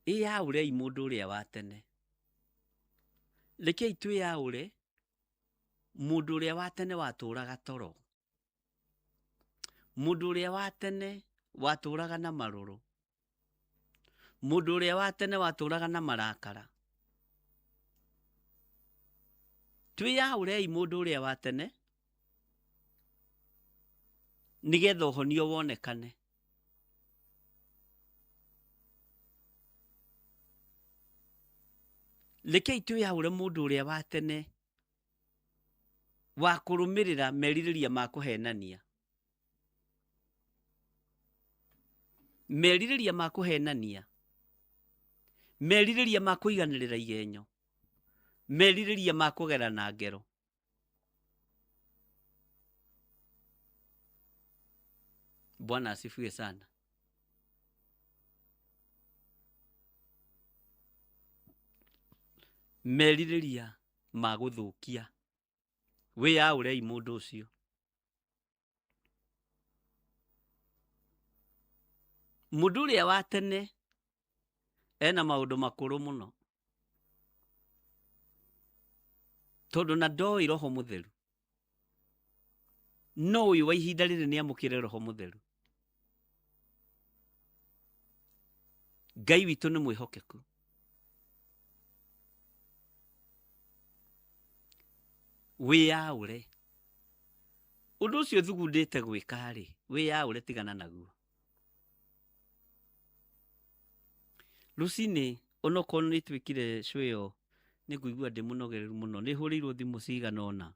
ĩyaũrei mũndũ ũrĩa wa tene. Rekei twĩyaũre mũndũ ũrĩa wa tene watũũraga toro, mũndũ ũrĩa wa tene watũũraga na marũrũ, mũndũ ũrĩa wa tene watũũraga na marakara. Twĩyaũrei mũndũ ũrĩa wa tene nigetha ũhonio wonekane. Rekei twĩyaũre mũndũ ũrĩa wa tene wa kũrũmĩrĩra merirĩria ma kũhenania. Merirĩria ma kũhenania. Merirĩria ma kũiganĩrĩra igenyo. Merirĩria ma kũgerana ngero. Bwana asifiwe sana. Merirĩria ma gũthũkia. Wĩyaũrei mũndũ ũcio. Mũndũ ũrĩa wa tene ena maũndũ makũrũ mũno, tondũ na ndoĩ Roho Mũtheru. No ũyũ wa ihinda rĩrĩ nĩamũkĩre Roho Mũtheru. Ngai witũ nĩ mwĩhokeku. Wĩyaũre. Ũndũ ũcio thugundĩte gwĩka-rĩ, wĩyaũre, tigana naguo. Rũcinĩ onokorwo nĩtwĩkire show ĩyo nĩngũigua ndĩ mũnogereru mũno. Nĩhũrĩirwo thimũ cigana ũna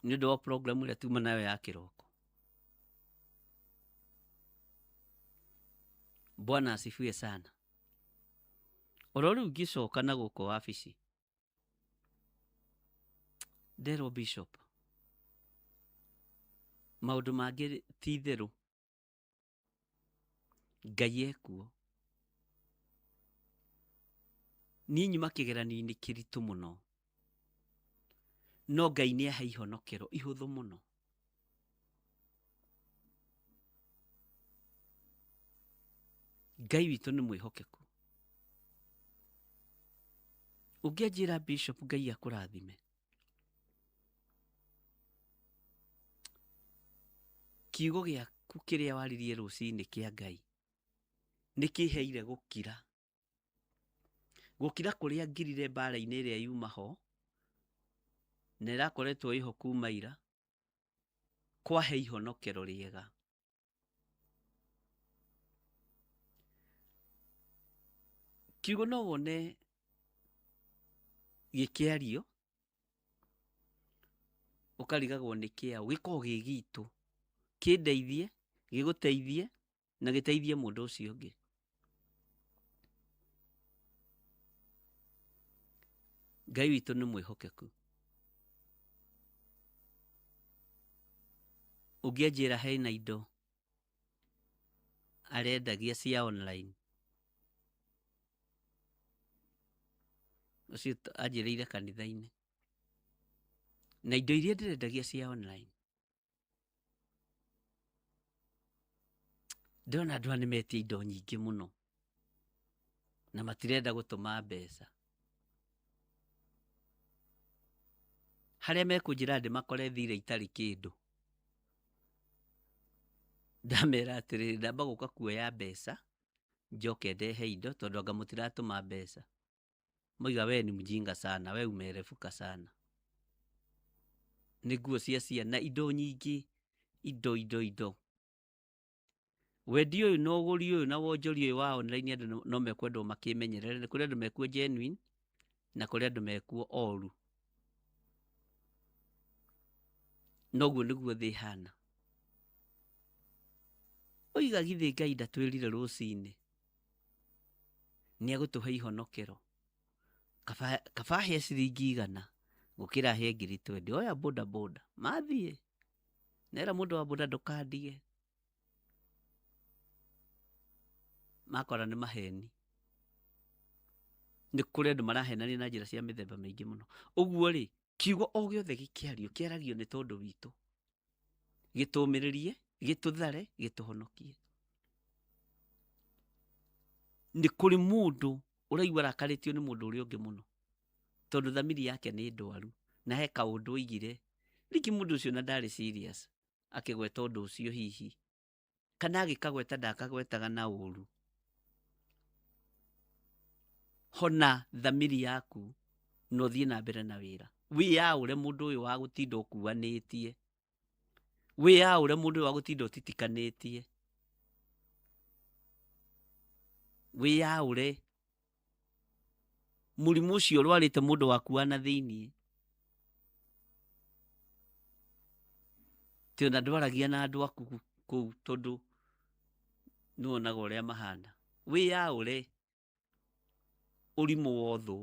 nĩ ũndũ wa program ĩrĩa tuma nayo ya kĩroko. Bwana asifiwe sana. Oro rĩu ngĩcoka na gũkũ wabici, nderwo Bishop, maũndũ mangĩ ti itherũ, Ngai ekuo. Niĩ nyuma kĩgeranio-inĩ kĩritũ mũno, no Ngai nĩahe ihonokero ihũthũ mũno. Ngai witũ nĩ mwĩhokeku. Ũngĩanjĩra Bishop, Ngai akũrathime, kiugo gĩaku kĩrĩa waririe rũcinĩ kĩa Ngai nĩkĩheire gũkira. Gũkira kũrĩa ngirire mbara-inĩ ĩrĩa yuma ho na ĩrakoretwo ĩho kuma ira, kwahe ihonokero rĩega. Kiugo no wone gĩkĩario ũkarigagwo nĩ kĩao, gĩkorwo gĩ gitũ, kĩndeithie, gĩgũteithie na gĩteithie mũndũ ũcio ũngĩ. Ngai witũ nĩ mwĩhokeku. Ũngĩanjĩra hena indo arendagia cia online, ũcio anjĩrĩire kanitha-inĩ, na indo iria ndĩrendagia cia online, ndĩrona andũ aya nĩmetia indo nyingĩ mũno na matirenda gũtũma mbeca. Harĩa mekũnjĩra ndĩmakore thire itarĩ kĩndũ, ndamera atĩrĩrĩ, ndamba gũka kuoya mbeca njoke ndehe indo, tondũ anga mũtiratũma mbeca. Moiga we ni mjinga sana, we umerefuka sana. Nĩ nguo cia ciana, indo nyingĩ, indo. Wendi ũyũ na ũgũri ũyũ na wonjoria ũyũ wa online, andũ no mekwendwo makĩmenyerere. Nĩ kũrĩ andũ mekuo genuine na kũrĩ andũ mekuo oru. Noguo nĩguo thĩ hana. Oiga githĩ Ngai ndatwĩrire rũcinĩ nĩegũtũhe ihonokero? Kaba he ciringi 100 gũkĩra he 20. Oya boda mathiĩ, nera mũndũ wa boda ndũkandige. Makora nĩ maheni. Nĩ kũrĩ andũ marahenania na njĩra cia mĩthemba mĩingĩ mũno. Ũguo-rĩ, kiugo o gĩothe gĩkĩario kĩaragio nĩ tondũ witũ, gĩtũmĩrĩrie, gĩtũthare, gĩtũhonokie. Nĩ kũrĩ mũndũ ũraigua arakarĩtio nĩ mũndũ ũrĩa ũngĩ mũno, tondũ thamiri yake nĩ ndwaru na he kaũndũ oigire, rĩngĩ mũndũ ũcio na ndarĩ serious akĩgweta ũndũ ũcio hihi, kana agĩkagweta ndakagwetaga na ũru. Hona thamiri yaku no thiĩ na mbere na wĩra. Wĩyaũre mũndũ ũyũ wa gũtinda ũkuanĩtie. Wiyaũre mũndũ wa gũtinda ũtitikanĩtie. Wiyaũre mũrimũ ũcio ũrwarĩte mũndũ waku wa na thĩinĩ. Ti ona ndwaragia na andũ aku kũu tondũ nĩwonaga ũrĩa mahana. Wiyaũre ũrimũ wa ũthũ.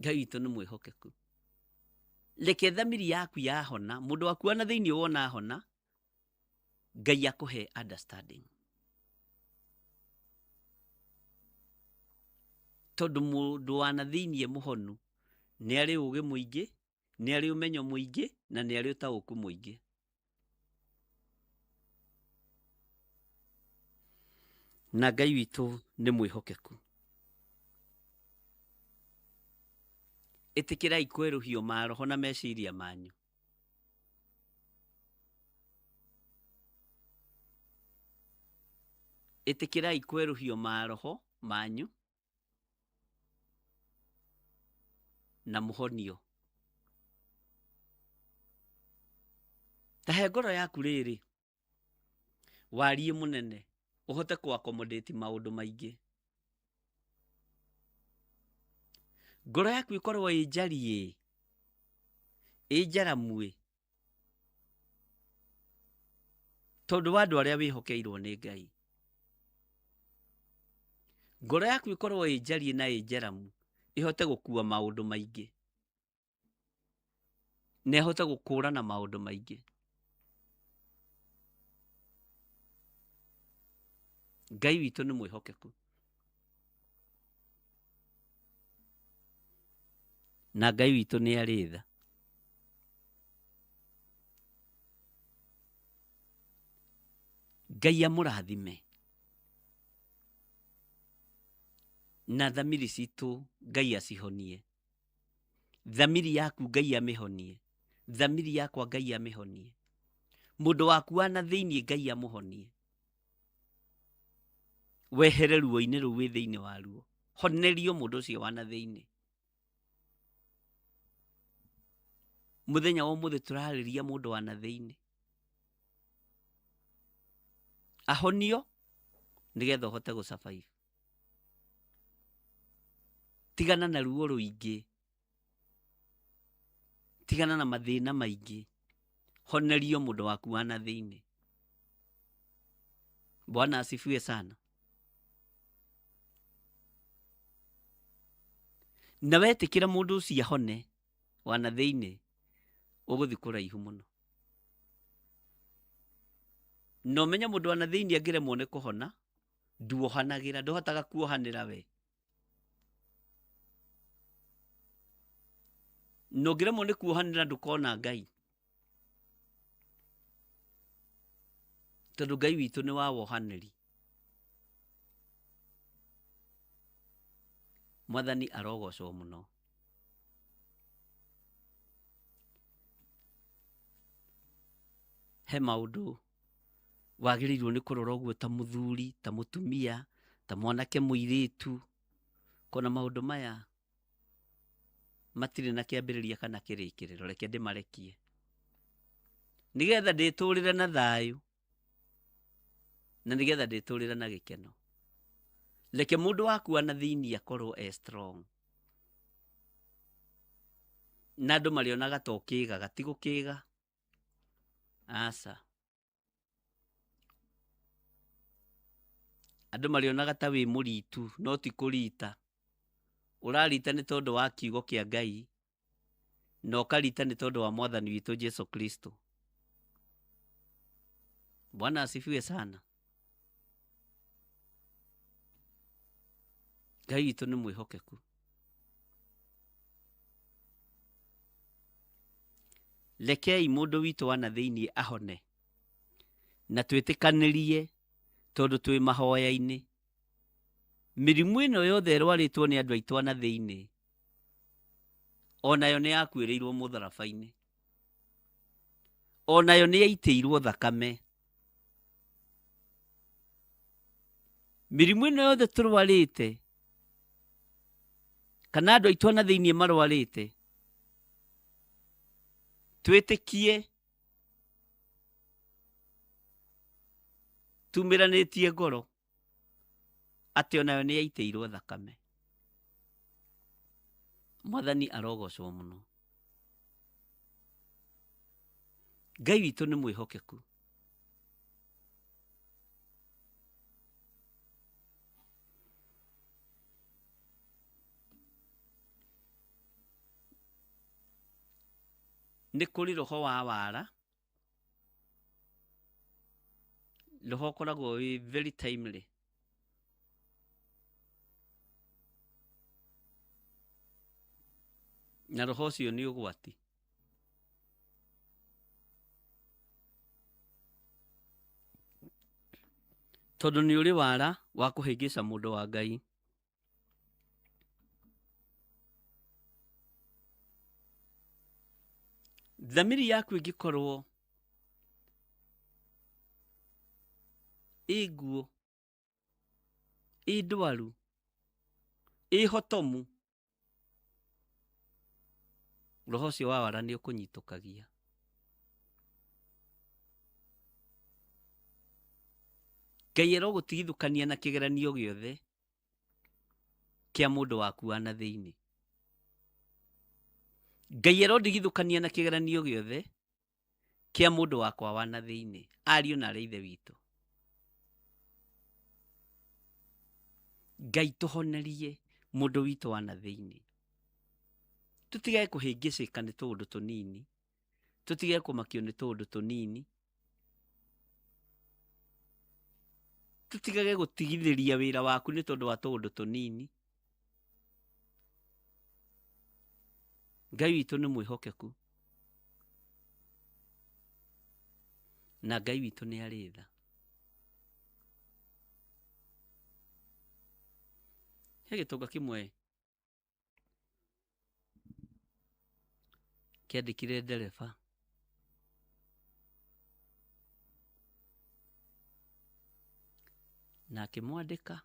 Ngai witũ nĩ mwĩhokeku. Reke thamiri yaku yahona, mũndũ waku wa na thĩinĩ wona hona, Ngai akũhe understanding. Tondũ mũndũ wa na thĩinĩ mũhonu nĩ arĩ ũũgĩ mũingĩ, nĩ arĩ ũmenyo mũingĩ, na nĩ arĩ ũtaũku mũingĩ. Na Ngai witũ nĩ mwĩhokeku. Ĩtĩkĩrai kwerũhio maroho na meciria manyu. Ĩtĩkĩrai kwerũhio maroho manyu na mũhonio. Tahe ngoro yaku rĩrĩ, wariĩ mũnene, ũhote kũ-accommodate maũndũ maingĩ. Ngoro yaku ĩkorwo ĩ njariĩ, ĩ njaramu, tondũ wa andũ arĩa wĩhokeirwo nĩ Ngai. Ngoro yaku ĩkorwo ĩ njariĩ na ĩ njaramu, ĩhote gũkua maũndũ maingĩ, na ĩhote gũkũũrana maũndũ maingĩ. Ngai witũ nĩ mwĩhokeku. Na Ngai witũ nĩ arĩ tha. Ngai amũrathime. Na thamiri citũ Ngai acihonie. Thamiri yaku Ngai amĩhonie. Thamiri yakwa Ngai amĩhonie. Mũndũ waku wa na thĩinĩ Ngai amũhonie. Wehere ruo-inĩ rũu wĩ thĩinĩ waruo. Honerio mũndũ ũcio wa na thĩinĩ. Mũthenya wa ũmũthĩ tũrarĩria mũndũ wa na thĩinĩ. Ahonio nĩgetha ũhote gũ-survive. Tigana na ruo rũingĩ. Tigana na mathĩna maingĩ. Honerio mũndũ waku wa na thĩinĩ. Bwana asifiwe sana. Na wetĩkĩra mũndũ ũcio ahone wa na thĩinĩ, ũgũthiĩ kũraihu mũno. No menya mũndũ wa na thĩinĩ angĩremwo nĩ kũhona, nduohanagĩra, ndũhotaga kuohanĩra we. No ũngĩremwo nĩ kuohanĩra ndũkona Ngai. Tondũ Ngai witũ nĩ wa wohanĩri. Mwathani arogocwo mũno. He maũndũ wagĩrĩirwo nĩ kũrora ũguo ta mũthuri, ta mũtumia, ta mwanake mũirĩtu. Kona maũndũ maya matirĩ na kĩambĩrĩria kana kĩrĩkĩrĩro, reke ndĩmarekie. Nĩgetha ndĩtũrĩre na thayũ, na nĩgetha ndĩtũrĩre na gĩkeno. Reke mũndũ waku wa na thĩinĩ akorwo strong. Na andũ marĩonaga ta ũkĩĩgaga, ti gũkĩĩga. Aca. Andũ marĩonaga ta wĩ mũritu, no ti kũrita. Ũrarita nĩ tondũ wa kiugo kĩa Ngai, na ũkarita nĩ tondũ wa Mwathani witũ Jesu Kristo. Bwana asifiwe sana. Ngai witũ nĩ mwĩhokeku. Rekei mũndũ witũ wa na thĩinĩ ahone, na twĩtĩkanĩrie tondũ twĩ mahoya-inĩ. Mĩrimũ ĩno yothe ĩrwarĩtwo nĩ andũ aitũ na thĩinĩ, onayo nĩ yakuĩrĩirwo mũtharaba-inĩ. Onayo nĩ yaitĩirwo thakame. Mĩrimũ ĩno yothe tũrwarĩte, kana andũ aitũ na thĩinĩ marwarĩte, twitikie tumiranetie ngoro ati onayo ni yaiteirwo thakame. Mwathani arogocwo muno. Ngai witũ nĩ mwĩhokeku. Nĩ kũrĩ roho wa wara, roho ũkoragwo wĩ very timely. Na roho ũcio nĩ ũgwati. Tondũ nĩ ũrĩ wara wa kũhĩngĩca mũndũ wa Ngai. Thamiri yaku ĩngĩkorwo ĩ nguũ, ĩ ndwaru, ĩ hotomu, roho ũcio wa wara nĩ ũkũnyitũkagia. Ngai arogũtigithũkania na kĩgeranio gĩothe kĩa mũndũ waku wa na thĩinĩ. Ngai arondigithũkania na kĩgeranio gĩothe kĩa mũndũ wakwa wa na thĩinĩ. Ariũ na arĩ ithe witũ, Ngai tũhonerie mũndũ witũ wa na thĩinĩ. Tũtigage kũhĩngĩcĩka nĩ tũũndũ tũnini, tũtigage kũmakio nĩ tũũndũ tũnini, tũtigage gũtigithĩria wĩra waku nĩ tondũ wa tũũndũ tũnini. Ngai witũ nĩ mwĩhokeku, na Ngai witũ nĩ arĩ tha. He gĩtonga kĩmwe kĩandĩkire ndereba na akĩmwandĩka,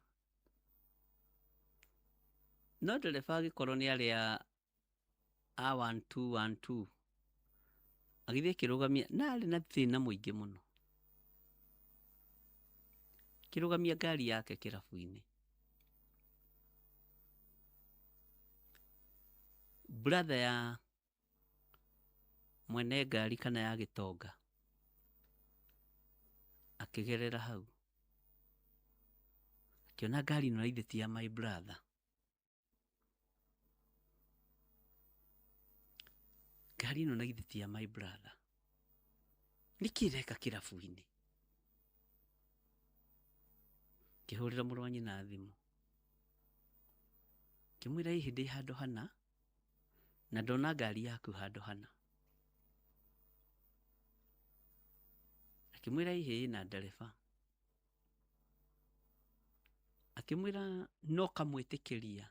no ndereba agĩkorwo nĩ arĩa a 1212 agĩthiĩ akĩrũgamia, na arĩ na thĩna mũingĩ mũno, akĩrũgamia ngari yake kĩrabu-inĩ. Brother ya mwene ngari kana ya gĩtonga akĩgerera hau, akĩona ngari ĩno ithĩ ti ya my brother. Ngari ĩno na ithĩ ti ya my brother. Nĩkĩ ĩreka kĩrabu-inĩ? Akĩhũrĩra mũrũ wa nyina thimũ, akĩmwĩra hihi ndĩ handũ hana na ndona ngari yaku handũ hana. Akĩmwĩra hihi ĩna ndereba. Akĩmwĩra no kamwĩtĩkĩria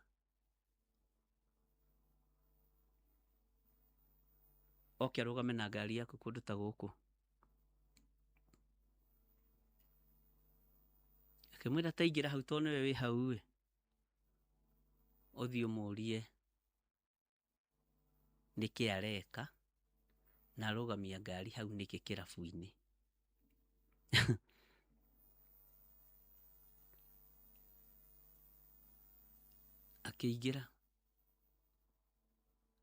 oke arũgame na ngari yaku kũndũ ta gũkũ. Akĩmwĩra ta ingĩra hau tondũ nĩwe wĩ hau ĩ, ũthiĩ ũmũrie nĩkĩ areka na arũgamia ngari hau nĩkĩ kĩrabu-inĩ. Akĩingĩra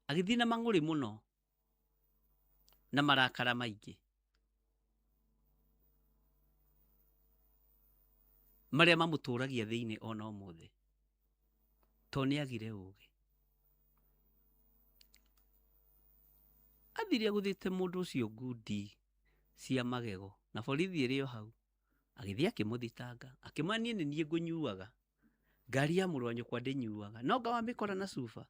agĩthiĩ na mang'ũrĩ mũno na marakara maingĩ, marĩa mamũtũragia thĩinĩ ona ũmũthĩ, tondũ nĩagire ũũgĩ. Athire agũthĩte mũndũ ũcio ngundi cia magego, na borithi ĩrĩ o hau, agĩthiĩ akĩmũthitanga, akĩmwĩra niĩ nĩ niĩ ngũnyuaga ngari ya mũrũ wa nyũkwa ndĩnyuaga, no nga wamĩkora na cuba.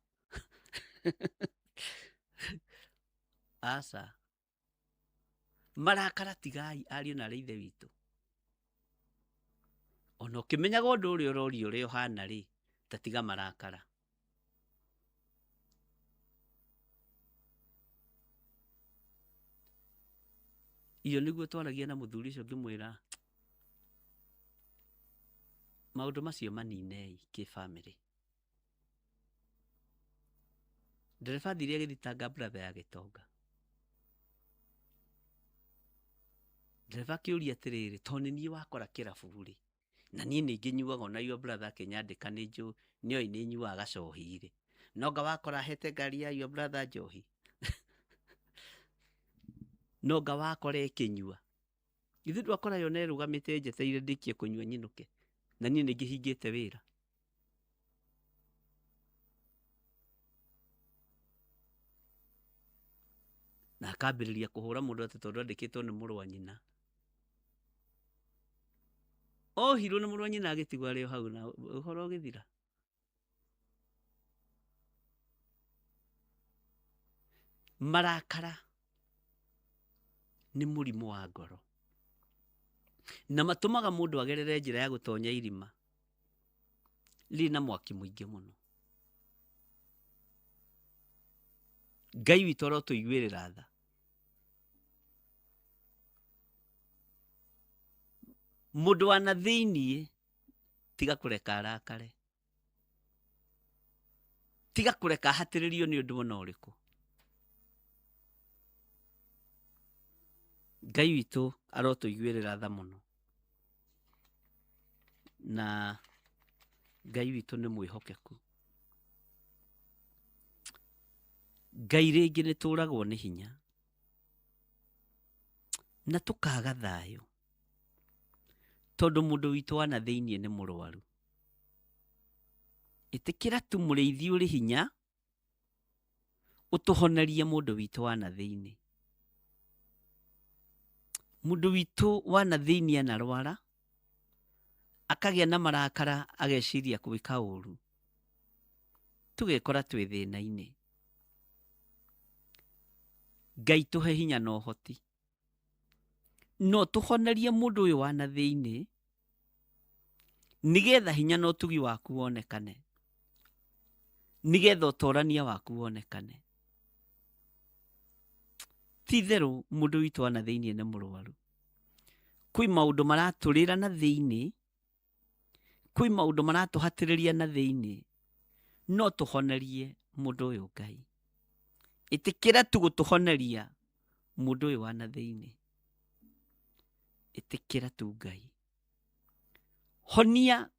Aca, marakara tigai ariũ na arĩ ithe witũ. Ona ũkĩmenyaga ũndũ ũrĩa ũroria ũrĩa ũhana rĩ, ta tiga marakara. Iyo nĩguo twaragia na mũthuri ũcio ngĩmwĩra maũndũ macio maninei kĩ-bamĩrĩ. Ndereba athire agĩthitanga brother ya gĩtonga, ndereba akĩũria atĩrĩrĩ, tondũ nĩ niĩ wakora kĩrabu-rĩ, na niĩ ningĩ nyuaga ona your brother akĩnyandĩka nĩoĩ nĩ nyuaga gacohi-rĩ, nonga wakora hete ngari ya your brother njohi nonga wakora ĩkĩnyua, githĩ ndwakora yo nerũgamĩte njeteire ndĩkie kũnyua nyinũke, na niĩ ningĩ hingĩte wĩra. Na akambĩrĩria kũhũra mũndũ atĩ tondũ andĩkĩtwo nĩ mũrũ wa nyina. Ohirwo nĩ mũrũ wa nyina agĩtigwo arĩ o hau na ũhoro ũgĩthira. Marakara nĩ mũrimũ wa ngoro, na matũmaga mũndũ agerere njĩra ya gũtonya irima rĩ na mwaki mũingĩ mũno. Ngai witũ arotũiguĩrĩra tha. Mũndũ wa na thĩiniĩ tiga kũreka arakare, tiga kũreka ahatĩrĩrio nĩ ũndũ ona ũrĩkũ. Ngai witũ arotũiguĩrĩra tha mũno, na Ngai witũ nĩ mwĩhokeku. Ngai rĩngĩ nĩ tũragwo nĩ hinya na tũkaga thayũ tondũ mũndũ witũ wa na thĩiniĩ nĩ mũrwaru. Ĩtĩkĩra tu mũrĩithi ũrĩ hinya ũtũhonerie mũndũ witũ wa na thĩiniĩ. Mũndũ witũ wa na thĩiniĩ anarwara akagĩa na marakara ageciria gwĩka ũru, tũgekora twĩ thĩna-inĩ. Ngai tũhe hinya na ũhoti no tũhonerie mũndũ ũyũ wa na thĩiniĩ, nĩgetha hinya na ũtugi waku wonekane, nĩgetha ũtorania waku wonekane. Ti therũ mũndũ witũ wa na thĩiniĩ nĩ mũrwaru. Kwĩ maũndũ maratũrĩra na thĩiniĩ, kwĩ maũndũ maratũhatĩrĩria na thĩiniĩ, no tũhonerie mũndũ ũyũ Ngai. Ĩtĩkĩra tu gũtũhoneria mũndũ ũyũ wa na thĩiniĩ. Ĩtĩkĩra tu Ngai. Honia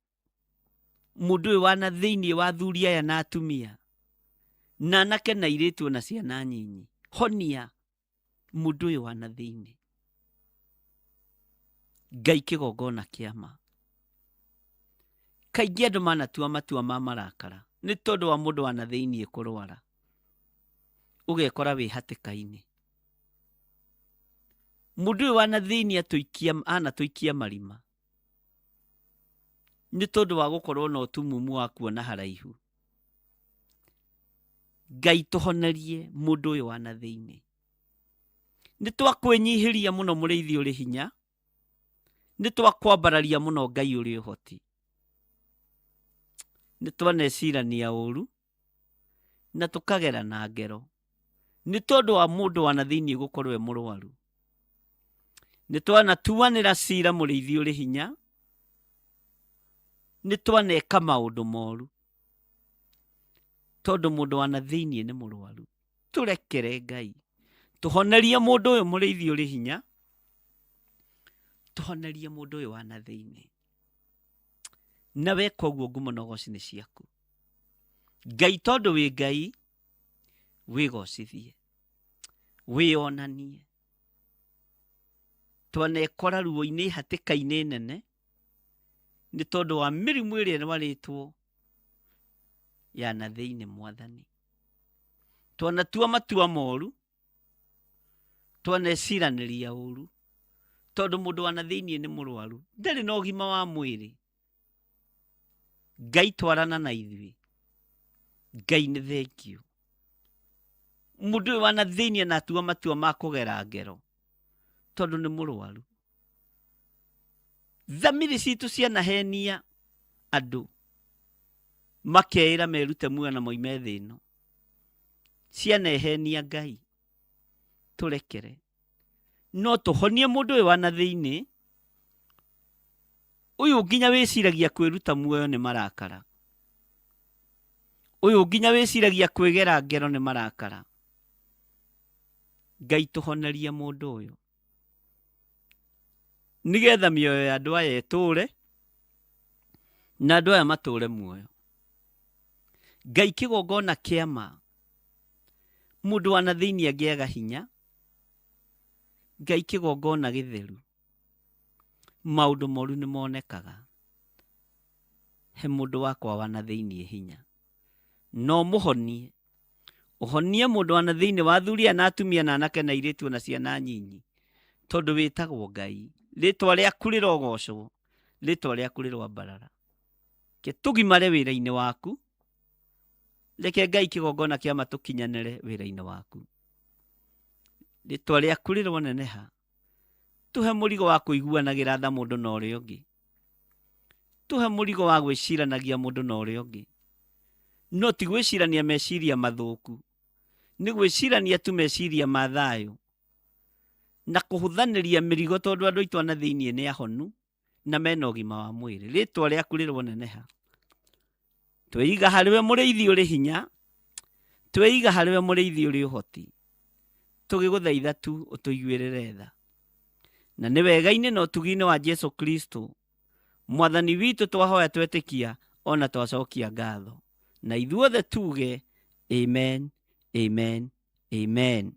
mũndũ ũyũ wa na thĩiniĩ wa athuri aya na atumia, na anake na airĩtu na ciana nyinyi. Honia mũndũ ũyũ wa na thĩiniĩ. Ngai kĩgongona kĩama. Kaingĩ andũ manatua matua ma marakara nĩ tondũ wa mũndũ wa na thĩiniĩ kũrwara, ũgekora wĩ hatĩka-inĩ. Mũndũ ũyũ wa na thĩiniĩ anatũikia marima nĩ tondũ wa gũkorwo na ũtumumu wa kuona haraihu. Ngai tũhonerie mũndũ ũyũ wa na thĩiniĩ. Nĩ twakwĩnyihĩria mũno mũrĩithi ũrĩ hinya, nĩ twakwambararia mũno Ngai ũrĩ ũhoti, nĩ twanecirania ũru na tũkagera na ngero nĩ tondũ wa mũndũ wa na thĩiniĩ gũkorwo e mũrwaru. Nĩ twanatuanĩra cira mũrĩithi ũrĩ hinya, nĩ twaneka maũndũ moru tondũ mũndũ wa na thĩiniĩ nĩ mũrwaru. Tũrekere Ngai tũhonerie mũndũ ũyũ mũrĩithi ũrĩ hinya, tũhonerie mũndũ ũyũ wa na thĩiniĩ. Na weka ũguo ngumo na ũgoci nĩ ciaku. Ngai tondũ wĩ Ngai, wĩgocithie, wĩonanie. Twanekora ruo-inĩ hatĩka-inĩ nene nĩ tondũ wa mĩrimũ ĩrĩa ĩrwarĩtwo ya na thĩiniĩ Mwathani. Twanatua matua moru, twaneciranĩria ũru tondũ mũndũ wa na thĩiniĩ nĩ mũrwaru, ndarĩ na ũgima wa mwĩrĩ. Ngai twarana na ithuĩ. Ngai nĩ thengiũ. Mũndũ ũyũ wa na thĩiniĩ anatua matua ma kũgera ngero tondũ nĩ mũrwaru. Thamiri citũ cianahenia andũ makeĩra merute muoyo na moime thĩ ĩno, cianehenia Ngai. Tũrekere no tũhonie mũndũ ũyũ wa na thĩiniĩ, ũyũ nginya wĩciragia kwĩruta muoyo nĩ marakara, ũyũ nginya wĩciragia kwĩgera ngero nĩ marakara. Ngai tũhonerie mũndũ ũyũ. nigetha mioyo ya andũ aya ĩtũre na andũ aya matũre muoyo. Ngai kĩgongona kĩama, mũndũ wa na thĩinĩ angĩaga hinya. Ngai kĩgongona gĩtheru, maũndũ moru nĩ monekaga. He mũndũ wakwa wa na thĩinĩ hinya, no mũhonie. Ũhonie mũndũ wa na thĩinĩ wa athuri na atumia na anake na airĩtu na ciana nyinyi, tondũ wĩtagwo Ngai. Rĩtwa rĩaku rĩrogocwo, rĩtwa rĩaku rĩrwambarara. Ke tũgimare wĩra-inĩ waku, reke Ngai kĩgongona kĩama tũkinyanĩre wĩra-inĩ waku. Rĩtwa rĩaku rĩroneneha. Tũhe mũrigo wa kũiguanagĩra tha mũndũ na ũrĩa ũngĩ. Tũhe mũrigo wa gwĩciranagia mũndũ na ũrĩa ũngĩ. No ti gwĩcirania meciria mathũku, nĩ gwĩcirania tu meciria ma thayũ, na kũhũthanĩria mĩrigo tondũ andũ aitũ na thĩinĩ nĩ ahonu na mena ũgima wa mwĩrĩ. Rĩtwa rĩaku rĩroneneha. Twĩiga harĩwe mũrĩithi ũrĩ hinya, twĩiga harĩwe mũrĩithi ũrĩ ũhoti, tũgĩgũthaitha tu ũtũiguĩrĩre tha. Na nĩ wega-inĩ na ũtugi-inĩ wa Jesu Kristo Mwathani witũ twahoya twetĩkia ona twacokia ngatho. Na ithuothe tuge amen, amen, amen.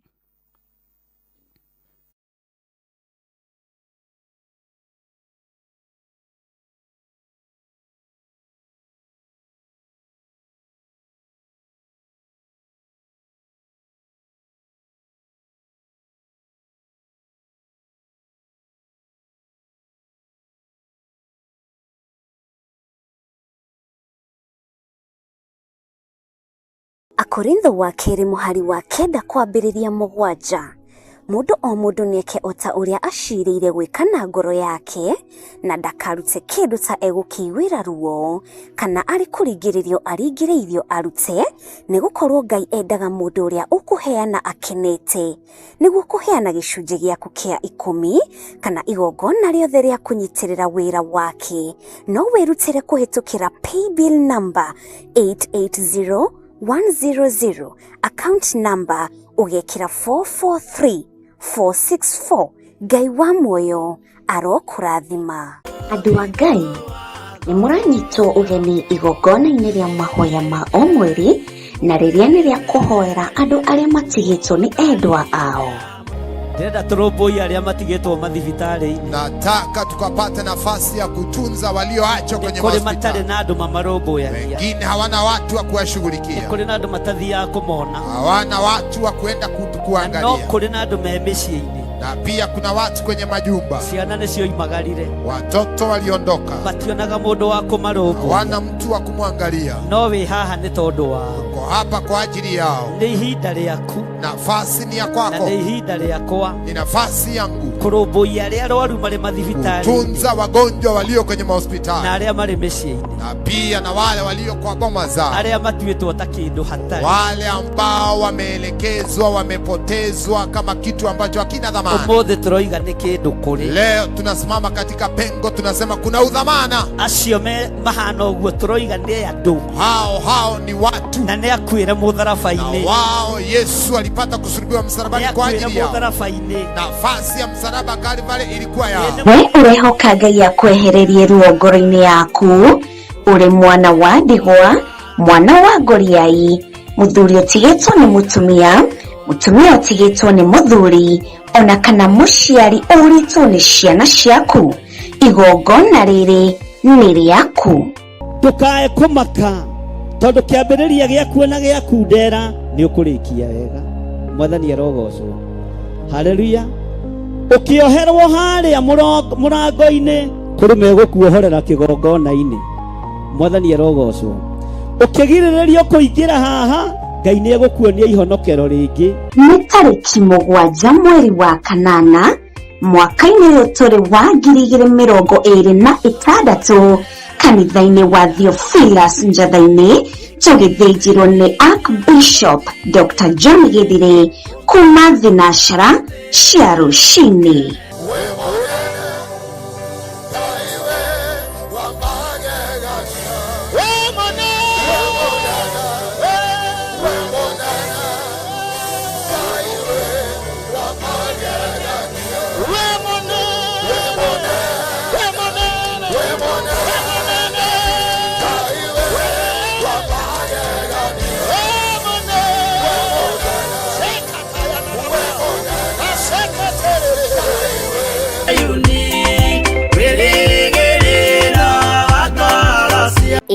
Akorintho wa kerĩ mũhari wa 9 kwambĩrĩria 7. Mũndũ o mũndũ nĩeke ota ũrĩa acirĩire gwĩka na ngoro yake, na ndakarute kĩndũ ta egũkĩiguĩra ruo, kana arĩ kũringĩrĩrio aringĩrĩirio arute, nĩgũkorwo Ngai endaga mũndũ ũrĩa ũkũheana akenete, nĩguo kũheana gĩcunjĩ gĩaku kĩa 10 kana igongona rĩothe rĩa kũnyitĩrĩra wĩra wake. No wĩrutĩre kũhĩtũkĩra paybill number 880100, account number ũgekĩra 443464. Ngai wa muoyo arokũrathima. Andũ a Ngai, nĩ mũranyitwo ũgeni igongona-inĩ rĩa mahoya ma o mweri, na rĩrĩa nĩ rĩa kũhoera andũ arĩa matigĩtwo nĩ endwa ao.
Ndĩrenda tũrũmbũiye arĩa matigĩtwo mathibitarĩ-inĩ.
Nataka tukapate nafasi ya kutunza walioachwa kwenye
Kũrĩ matarĩ
hospitali.
na andũ mamarũmbũyagia.
Wengine hawana watu wa kuwashughulikia,
Kũrĩ na andũ matathiaga kũmona.
hawana watu wa kwenda
No
kuangalia,
kũrĩ na andũ me mĩciĩ-inĩ.
na pia kuna watu kwenye majumba,
Ciana nĩcio imagarire.
watoto waliondoka,
Mationaga mũndũ wa kũmarũmbũya.
hawana mtu wa kumwangalia.
No wĩ haha nĩ tondũ wao.
Uko hapa kwa ajili yao.
Nĩ ihinda rĩaku
Nafasi ni ya
na
kwako,
nĩ ihinda rĩakwa
ni nafasi yangu
kũrũmbũiya arĩa arwaru marĩ mathibitarĩ
kutunza wagonjwa walio kwenye
na
mahospitali,
arĩa marĩ mĩciĩ-inĩ,
na pia na wale walio kwa boma zao,
arĩa matuĩtwo ta kĩndũ hatarĩ.
wale ambao wameelekezwa, wamepotezwa kama kitu ambacho hakina dhamana.
Ũmũthĩ tũroiga nĩ kĩndũ kũrĩ.
Leo tunasimama katika pengo, tunasema kuna udhamana.
Acio mahana ũguo tũroiga nĩ andũ,
Hao ni watu,
na nĩ akuĩre
na
mũtharaba-inĩ.
wao Yesu alipata kusulubiwa msalabani
Nĩ
kwa
akuĩre
ajili yao.
mũtharaba-inĩ.
Nafasi ya msalaba Kalvari ilikuwa yao.
We ũrehoka Ngai akwehererie ruo ngoro-inĩ yaku, ũrĩ mwana wa ndigwa, mwana wa ngoriai, mũthuri ũtigĩtwo nĩ mũtumia, mũtumia ũtigĩtwo nĩ mũthuri, ona kana mũciari ũritwo nĩ ciana ciaku. Igongona rĩrĩ nĩ rĩaku.
Ndũkae kũmaka, tondũ kĩambĩrĩria gĩaku na gĩaku ndera nĩ ũkũrĩkia wega. Mwathani arogocwo. Haleluya. Ũkĩoherwo harĩa mũrango-inĩ, kũrĩ megũkuohorera kĩgongona-inĩ. Mwathani arogocwo. Ũkĩgirĩrĩrio kũingĩra haha, Ngai nĩ egũkuonia ihonokero rĩngĩ.
Nĩ tarĩki 7 mweri wa kanana, mwaka-inĩ ũyũ tũrĩ wa 2026, kanitha-inĩ wa Theophilus Njatha-inĩ, tũgĩthĩnjĩrwo nĩ Archbishop Dr. John Gĩthirĩ kuma thinashara cia rũcinĩ.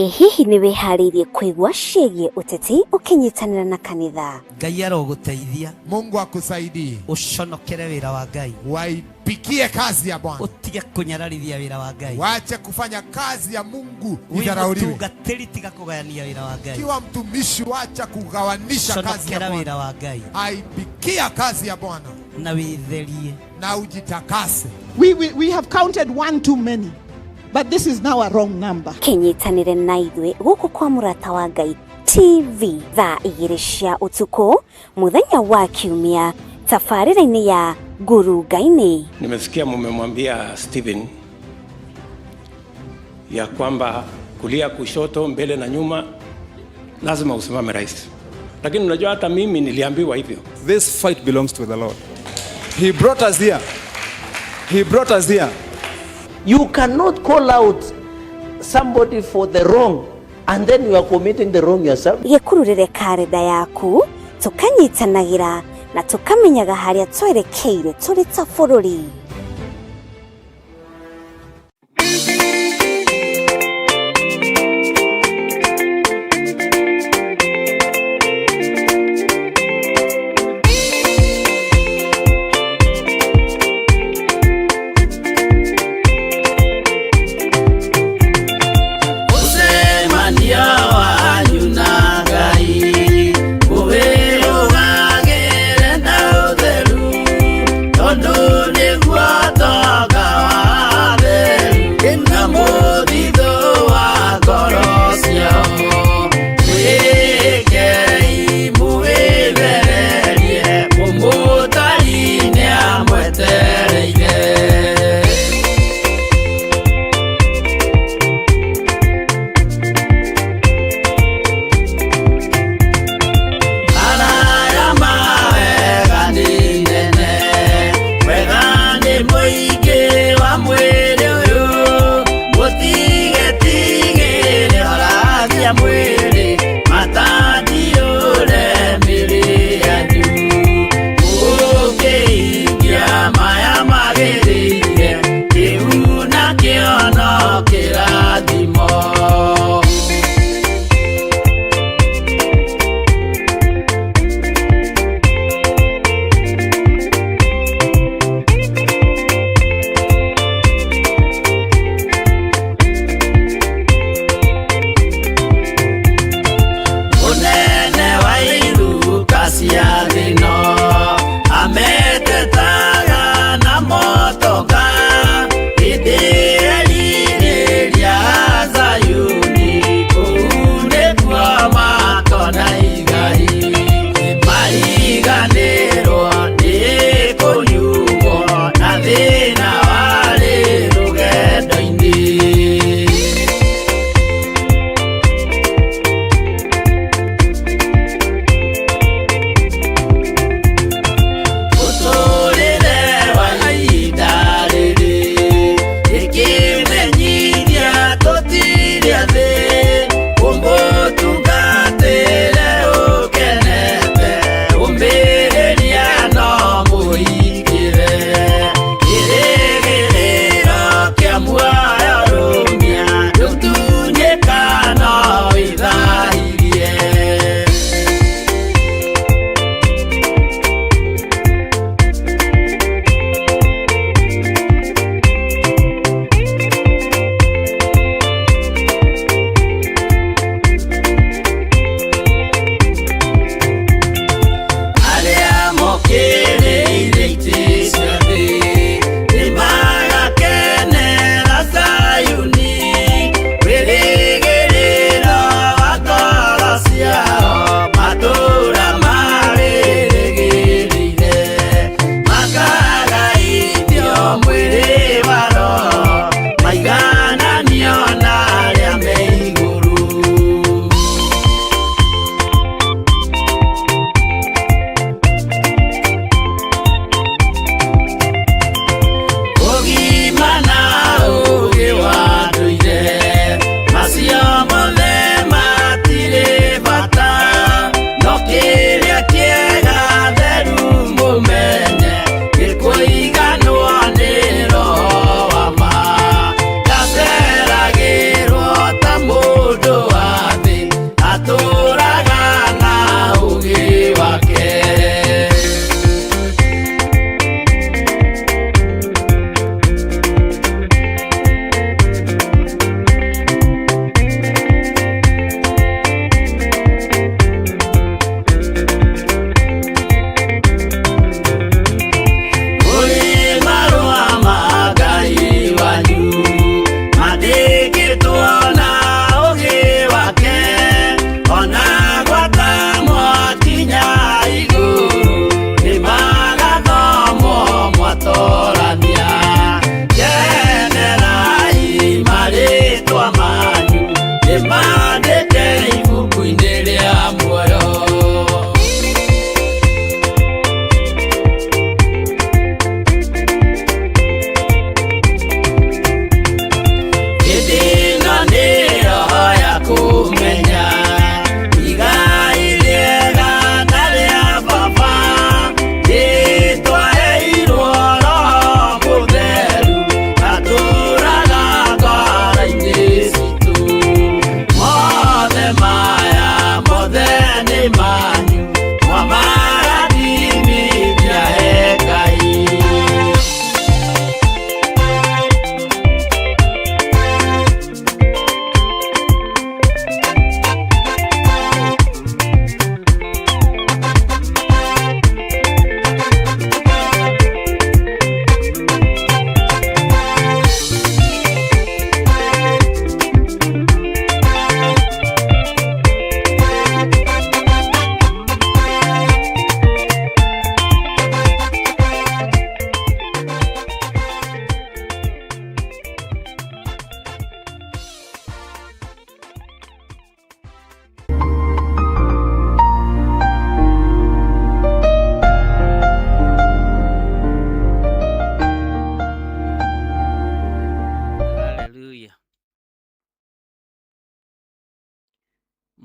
hihi nĩ wĩharĩirie kũigua ciĩgiĩ ũteti ũkĩnyitanĩra na kanitha?
Ngai arogũteithia.
Mungu akusaidie.
Ũconokere wĩra wa Ngai.
Waipikie kazi ya Bwana.
Utige kunyararithia wĩra wa Ngai.
Waache kufanya kazi ya Mungu idharauliwe.
Ũtungatĩri tiga kũgayania wĩra wa Ngai.
Kiwa mtumishi waacha kugawanisha kazi ya Bwana.
Wĩra wa Ngai.
Aipikia kazi ya Bwana.
Na wĩtherie.
Na ujitakase.
We have counted one too many. But this is now a wrong number.
Kĩnyitanĩre na ithuĩ gũkũ kwa Mũrata wa Ngai TV thaa 2 cia ũtukũ mũthenya wa Kiumia tabarĩra-inĩ ya Ngurunga-inĩ.
Nimesikia mmemwambia Stephen ya kwamba kulia, kushoto, mbele na nyuma lazima usimame rais. Lakini unajua hata mimi niliambiwa hivyo.
This fight belongs to the Lord. He brought us here. He brought us here.
You cannot call out somebody for the wrong and then you are committing the wrong yourself.
Gĩkururĩre karenda yaku tũkanyitanagĩra na tũkamenyaga harĩa twerekeire tũrĩ ta bũrũri.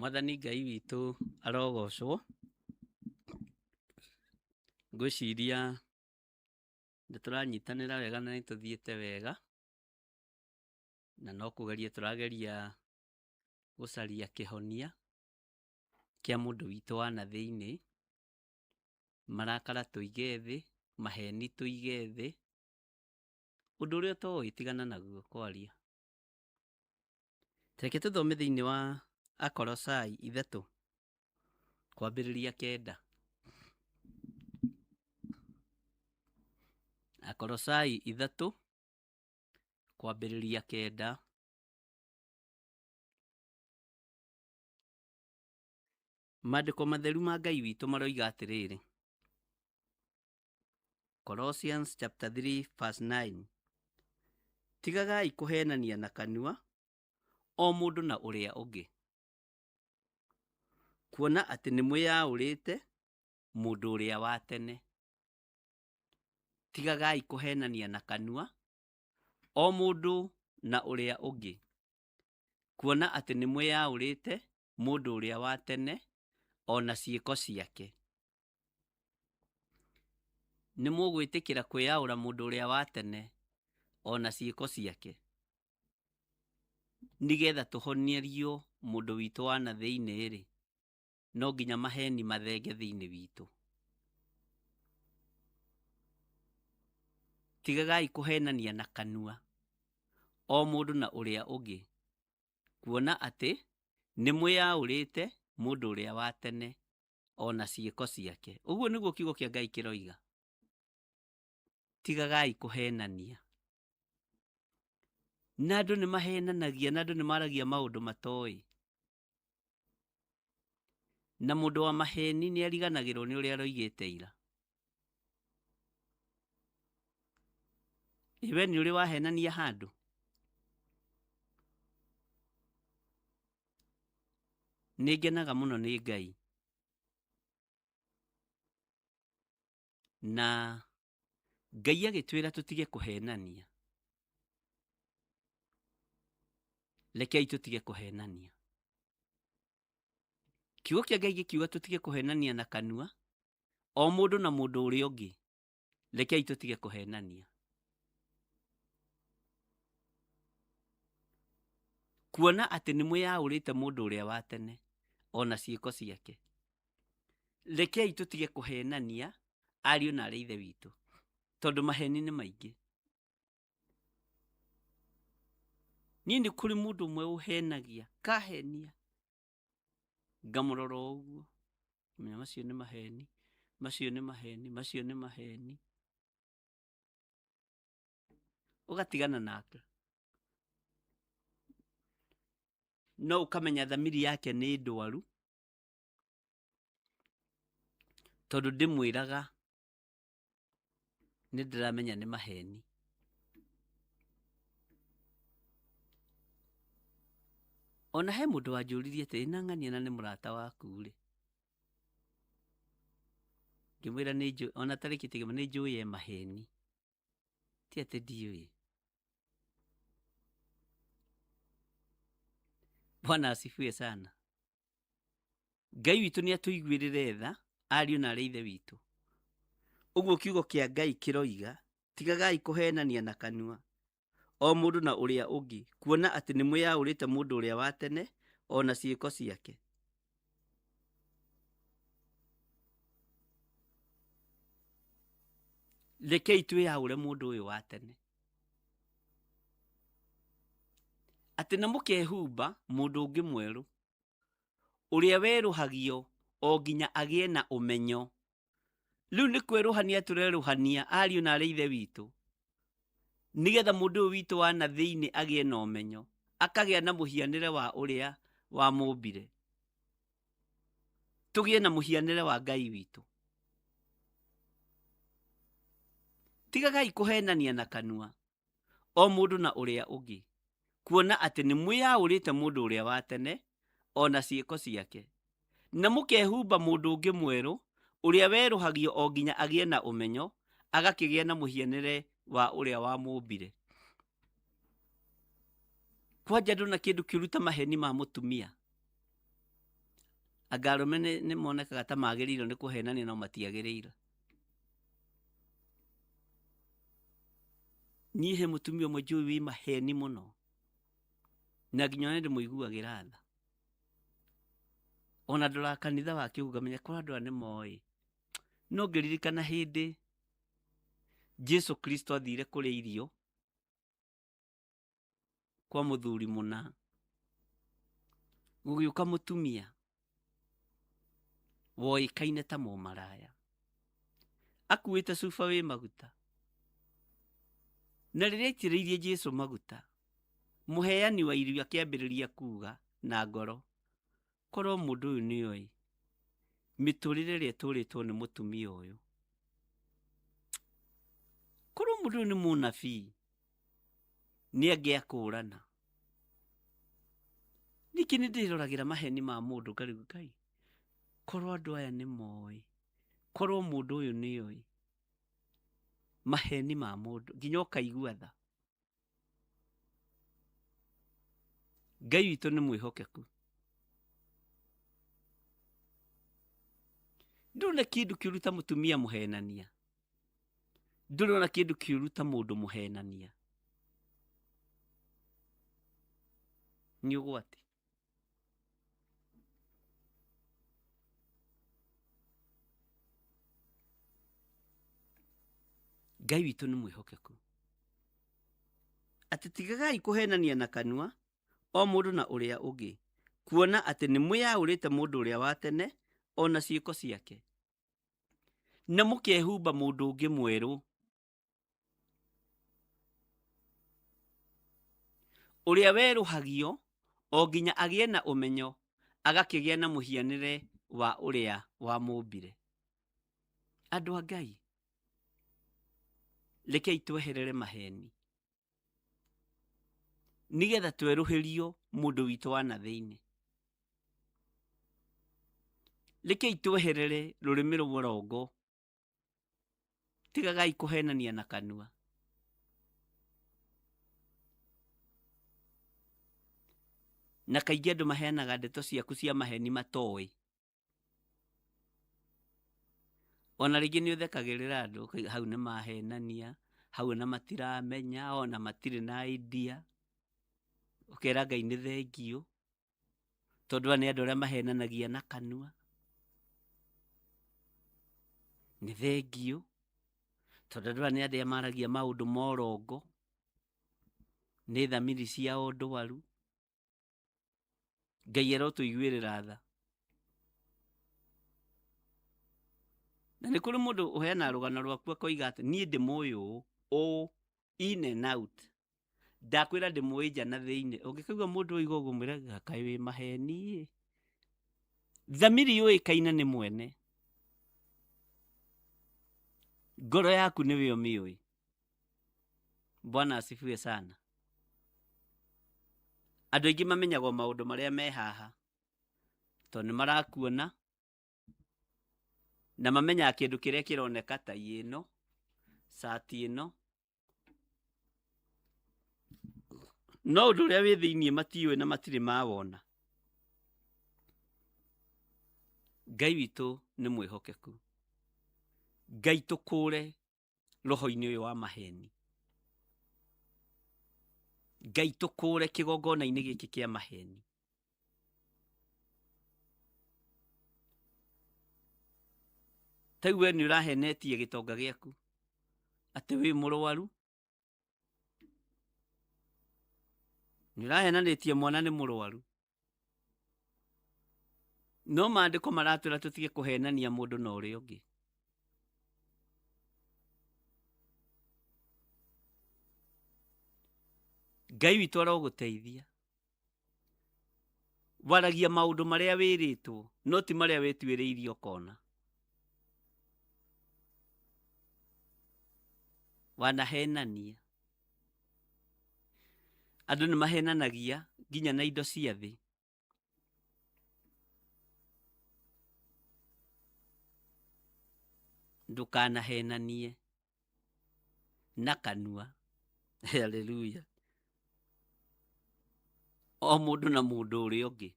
Mwathani Ngai witũ arogocwo. Ngwĩciria nĩtũranyitanĩra wega na nĩtũthiĩte wega, na no kũgeria tũrageria gũcaria kĩhonia kĩa mũndũ witũ wa na thĩinĩ. Marakara tũige thĩ, maheni tũige thĩ, ũndũ ũrĩa ũtoĩ tigana naguo kwaria. Reke tũthome thĩinĩ wa Akolosai 3 kwambĩrĩria 9. Akolosai 3 kwambĩrĩria 9. Maandĩko matheru ma Ngai witũ maroiga atĩrĩrĩ. Colossians chapter 3 verse 9. Tigagai kũhenania na kanua o mũndũ na ũrĩa ũngĩ, kuona atĩ nĩmwĩyaũrĩte mũndũ ũrĩa wa tene. Tigagai kũhenania na kanua o mũndũ na ũrĩa ũngĩ, kuona atĩ nĩmwĩyaũrĩte mũndũ ũrĩa wa tene ona ciĩko ciake. Nĩmũgwĩtĩkĩra kwĩyaũra mũndũ ũrĩa wa tene ona ciĩko ciake, nĩgetha tũhonierio mũndũ witũ wa na thĩinĩ rĩ, no nginya maheni mathenge thĩinĩ witũ. Tigagai kũhenania na kanua o mũndũ na ũrĩa ũngĩ, kuona atĩ nĩmwĩyaũrĩte mũndũ ũrĩa wa tene ona ciĩko ciake. Ũguo nĩguo kiugo kĩa Ngai kĩroiga. Tigagai kũhenania. Na andũ nĩmahenanagia, na andũ nĩmaragia maũndũ matoĩ. Na mũndũ wa maheni nĩariganagĩrwo nĩ ũrĩa aroigĩte ira. Iwe nĩ ũrĩ wahenania handũ? Nĩngenaga mũno nĩ Ngai. Na Ngai agĩtwĩra tũtige kũhenania. Rekei tũtige kũhenania. Kiugo kĩa Ngai gĩkiuga tũtige kũhenania na kanua o mũndũ na mũndũ ũrĩa ũngĩ. Rekei tũtige kũhenania. Kuona atĩ nĩmwĩyaũrĩte mũndũ ũrĩa wa tene ona ciĩko ciake. Rekei tũtige kũhenania ariũ na arĩ ithe witũ, tondũ maheni nĩ maingĩ. Niĩ nĩ kũrĩ mũndũ ũmwe ũhenagia, kahenia, ngamũrora ũguo, menya macio nĩ maheni, macio nĩ maheni, macio nĩ maheni. Ũgatigana nake. No ũkamenya thamiri yake nĩ ndwaru, tondũ ndĩmwĩraga nĩndĩramenya nĩ maheni. Ona he mũndũ wanjũririe atĩ ĩna ng'ania na nĩ mũrata waku rĩ. Ngĩmwĩra ona tarĩki tigima nĩ njũĩ maheni, ti atĩ ndiũĩ. Bwana asifiwe sana. Ngai witũ nĩ atũiguĩrĩre tha ariũ na arĩ ithe witũ. Ũguo kiugo kĩa Ngai kĩroiga, tigagai kũhenania na kanua o mũndũ na ũrĩa ũngĩ, kuona atĩ nĩmwĩyaũrĩte mũndũ ũrĩa wa tene ona ciĩko ciake. Rekei twĩyaũre mũndũ ũyũ wa tene. Atĩ na mũkehumba mũndũ ũngĩ mwerũ, ũrĩa werũhagio o nginya agĩe na ũmenyo. Rĩu nĩ kwĩrũhania tũrerũhania ariũ na arĩ ithe witũ, nĩgetha mũndũ ũyũ witũ wa na thĩinĩ agĩe na ũmenyo, akagĩa na mũhianĩre wa ũrĩa wa mũmbire. Tũgĩe na mũhianĩre wa Ngai witũ. Tigagai kũhenania na kanua o mũndũ na ũrĩa ũngĩ, kuona atĩ nĩmwĩyaũrĩte mũndũ ũrĩa wa tene ona ciĩko ciake, na mũkehumba mũndũ ũngĩ mwerũ, ũrĩa werũhagio o nginya agĩe na ũmenyo, agakĩgĩa na mũhianĩre wa ũrĩa wa mũmbire. Kwanja ndona kĩndũ kĩruta maheni ma mũtumia. anga arume nĩ monekaga ta magĩrĩirwo nĩ kũhenania no matiagĩrĩirwo. Niĩ he mũtumia ũmwe njũĩ wĩ maheni mũno, na nginya nĩ ndĩmũiguagĩra tha. Ona ndora kanitha wake ũgamenya kwa andũ aya nĩ moĩ. No ngĩririkana hĩndĩ Jesu Kristo athire kũrĩa irio kwa mũthuri mũna, gũgĩũka mũtumia woĩkaine ta mũmaraya, akuĩte cuba wĩ maguta, na rĩrĩa aitĩrĩirie Jesu maguta, mũheani wa irio akĩambĩrĩria kuuga na ngoro, korwo mũndũ ũyũ nĩoĩ mĩtũrĩre ĩrĩa ĩtũrĩtwo nĩ mũtumia ũyũ, korwo mũndũ ũyũ nĩ mũnabii, nĩ angĩakũrana. Ningĩ nĩ ndĩroragĩra maheni ma mũndũ ngarigwo Ngai, korwo andũ aya nĩ moĩ, korwo mũndũ ũyũ nĩoĩ maheni ma mũndũ, nginya ũkaigua tha. Ngai witũ nĩ mwĩhokeku. Ndũrona kĩndũ kĩũru ta mũtumia mũhenania, ndũrona kĩndũ kĩũru ta mũndũ mũhenania. Nĩ ũgwati. Ngai witũ nĩ mwĩhokeku. Atĩ tigagai kũhenania na kanua o mũndũ na ũrĩa ũngĩ, kuona atĩ nĩ mwĩyaũrĩte mũndũ ũrĩa wa tene ona ciĩko ciake, na mũkehumba mũndũ ũngĩ mwerũ, ũrĩa werũhagio o nginya agĩe na ũmenyo, agakĩgĩa na mũhianĩre wa ũrĩa wamũmbire. Andũ a Ngai, rekei tweherere maheni, nigetha twerũhĩrio mũndũ witũ wa na thĩinĩ. Rekei tweherere rũrĩmĩ rũmorongo, tigagai kũhenania na kanua. Na kaingĩ andũ maheanaga ndeto ciaku cia maheni matoĩ. Ona rĩngĩ nĩ ũthekagĩrĩra andũ, hau nĩ mahenania, hau na matiramenya, ona matirĩ na idea. Ũkera Ngai nĩ thengio, tondũ nĩ andũ arĩa mahenanagia na kanua. Nĩ thengio, tondũ andũ nĩ andũ arĩa maragia maũndũ morongo, nĩ thamiri ciao ndwaru. Ngai arotũiguĩrĩra tha. Na nĩ kũrĩ mũndũ ũheana rũgano rwaku akoiga atĩ niĩ ndĩmũĩ ũũ in and out, ndakwĩra ndĩmũĩ nja na thĩinĩ. Ũngĩkaigua mũndũ ũyũ ũguo mwĩre kaĩ wĩ maheni. Thamiri yũĩkaine nĩ mwene, ngoro yaku nĩwe ũmĩũĩ. Bwana asifiwe sana. Andũ aingĩ mamenyagwo maũndũ marĩa me haha, tondũ nĩ marakuona na mamenyaga kĩndũ kĩrĩa kĩroneka ta ĩno, sati ĩno, no ũndũ ũrĩa wĩ thĩinĩ matiũĩ na matirĩ mawona. Ngai witũ nĩ mwĩhokeku. Ngai tũkũre roho-inĩ ũyũ wa maheni. Ngai tũkũre kĩgongona-inĩ gĩkĩ kĩa maheni. Ta we nĩ ũrahenetie gĩtonga gĩaku atĩ wĩ mũrwaru, nĩ ũrahenanĩtie mwana nĩ mũrwaru. No maandĩko maratwĩra tũtige kũhenania mũndũ na ũrĩa ũngĩ. Ngai witũ arogũteithia. Waragia maũndũ marĩa wĩrĩtwo, no ti marĩa wĩtuĩrĩirie ũkona. Wanahenania. Andũ nĩ mahenanagia nginya na indo cia thĩ. Ndũkanahenanie na kanua. Haleluya. O mũndũ na mũndũ ũrĩa ũngĩ.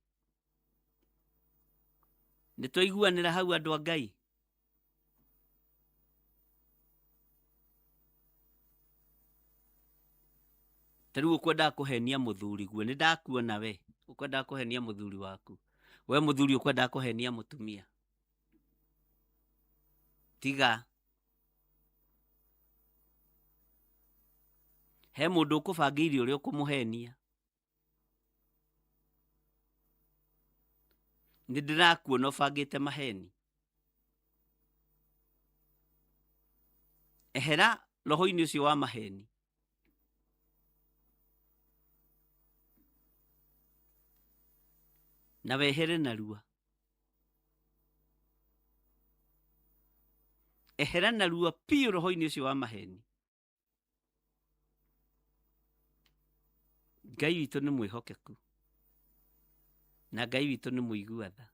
Nĩ twaiguanĩra hau andũ a Ngai? Tarĩu ũkwendaga kũhenia mũthuri guo, nĩ ndakuona we ũkwendaga kũhenia mũthuri waku, we mũthuri ũkwendaga kũhenia mũtumia. Tiga. He mũndũ ũkũbangĩire ũrĩa ũkũmũhenia. Nĩ ndĩrakuona ũbangĩte maheni. Ehera roho-inĩ ũcio wa maheni. Na wehere narua. Ehera narua piũ roho-inĩ ũcio wa maheni. Ngai witũ nĩ mwĩhokeku. Na Ngai witũ nĩ mũigua-tha.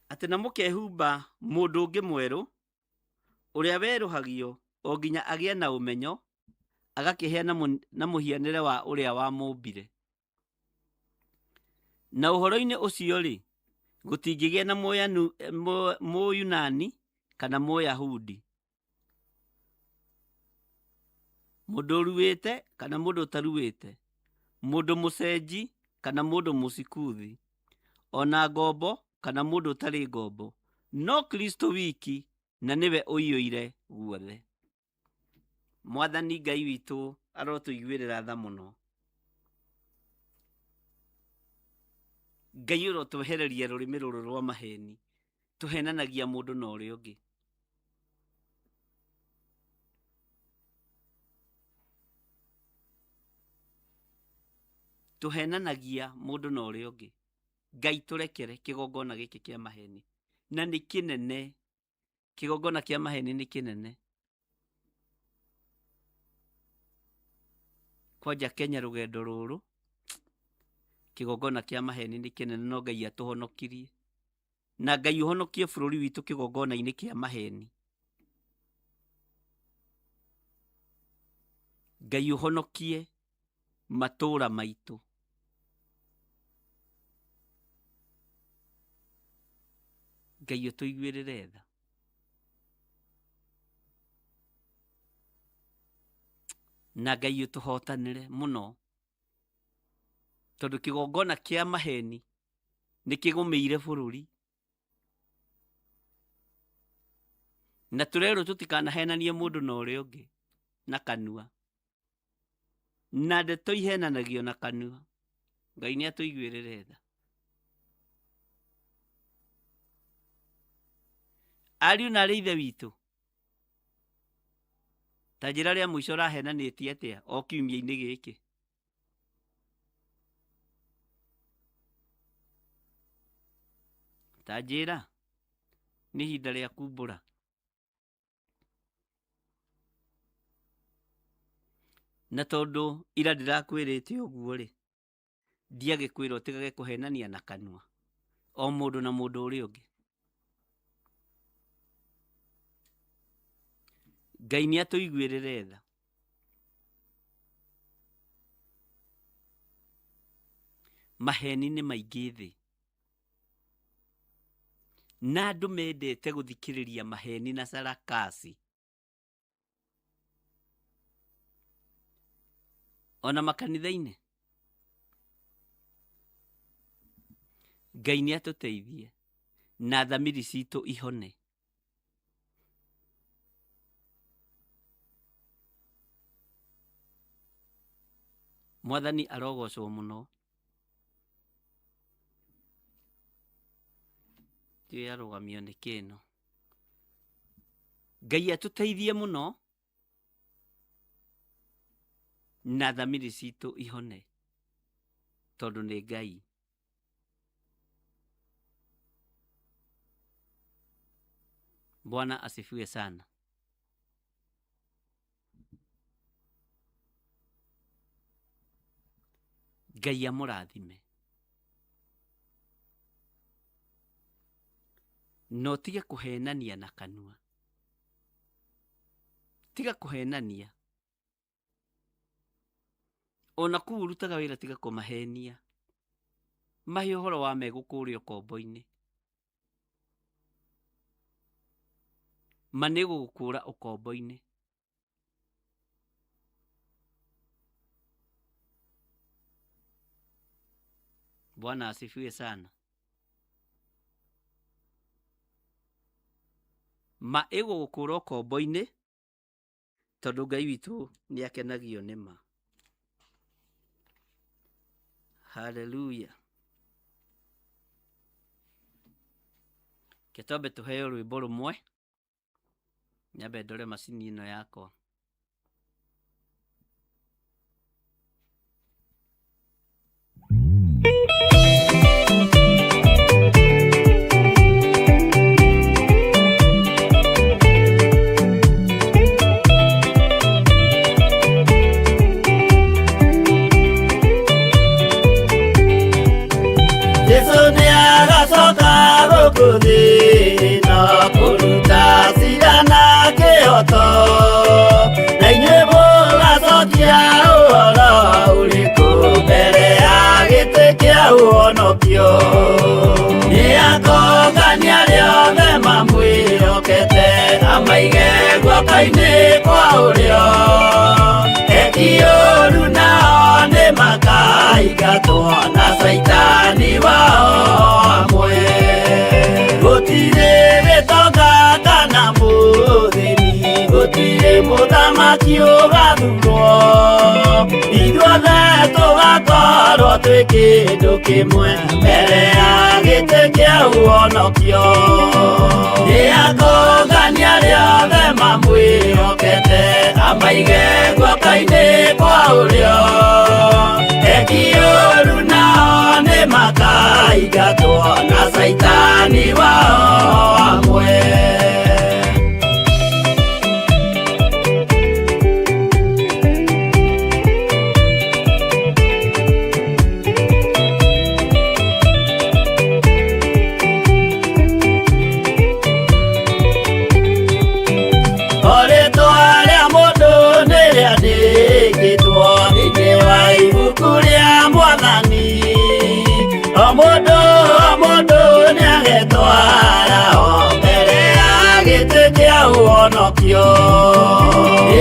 Atĩ na mũkehumba mũndũ ũngĩ mwerũ, ũrĩa werũhagio o nginya agĩe na ũmenyo, agakĩhea na mũhianĩre wa ũrĩa wamũmbire. Na ũhoro-inĩ ũcio-rĩ, gũtingĩgĩa na Mũyunani kana Mũyahudi, mũndũ ũruĩte kana mũndũ ũtaruĩte, mũndũ mũcenji kana mũndũ mũcikuthi, ona ngombo kana mũndũ ũtarĩ ngombo, no Kristo wiki, na nĩwe ũiyũire guothe. Mwathani Ngai witũ arotũiguĩrĩra tha mũno. Ngai ũrotwehereria rũrĩmĩ rũrũ rwa maheni, tũhenanagia mũndũ na ũrĩa ũngĩ. Tũhenanagia mũndũ na ũrĩa ũngĩ. Ngai tũrekere kĩgongona gĩkĩ kĩa maheni. Na nĩ kĩnene. Kĩgongona kĩa maheni nĩ kĩnene. Kwanja Kenya rũgendo rũrũ, kĩgongona kĩa maheni nĩ kĩnene, no Ngai atũhonokirie. Na Ngai ũhonokie bũrũri witũ kĩgongona-inĩ kĩa maheni. Ngai ũhonokie matũũra maitũ. Ngai ũtũiguĩrĩre tha. Na Ngai ũtũhotanĩre mũno, tondũ kĩgongona kĩa maheni nĩ kĩgũmĩire bũrũri. Na tũrerwo tũtikanahenanie mũndũ na ũrĩa ũngĩ na kanua. Na ndeto ihenanagio na kanua. Ngai nĩ atũiguĩrĩre tha. Ariũ na arĩ ithe witũ, ta njĩra rĩa mũico rahenanĩtie atĩa o kiumia-inĩ gĩkĩ? Ta njĩra nĩ ihinda rĩa kumbũra. Na tondũ ira ndĩrakwĩrĩte ũguo-rĩ, ndiagĩkwĩra ũtigage kũhenania na kanua o mũndũ na mũndũ ũrĩa ũngĩ. Ngai nĩ atũiguĩrĩre tha. Maheni nĩ maingĩ thĩ, na andũ mendete gũthikĩrĩria maheni na sarakasi. Ona makanitha-inĩ. Ngai nĩ atũteithie na thamiri citũ ihone. Mwathani arogocwo mũno. Ndiũĩ arũgamio nĩ kĩno. Ngai atũteithie mũno na thamiri citũ ihone, tondũ nĩ Ngai. Bwana asifiwe sana. Ngai amũrathime. No tige kũhenania na kanua. Tiga kũhenania. ona kuu urutaga wĩra tiga kũmahenia, mahe ũhoro wa megũkũrĩa ũkombo-inĩ, ma nĩ gũgũkũra ũkombo-inĩ. Bwana asifiwe sana. Ma ĩgũgũkũra ũkombo-inĩ tondũ Ngai witũ nĩ akenagio nĩ ma. Hallelujah. Ketombe tũheo rwĩmbo rũmwe, nyambe ndore macini ĩno yakwa.
Na Saitani wao amwe gutire betonga kana muthini gutire muthamaki ugathurwo ithuothe tugakorwo twi kindu kimwe mbere ya gĩtĩ kĩa ũhonokio nĩakũngania rĩothe mamwĩhokete amaige guoko-inĩ kwa ũrĩo ekiũru nao nĩ makaingatwo na Saitani wao amwe.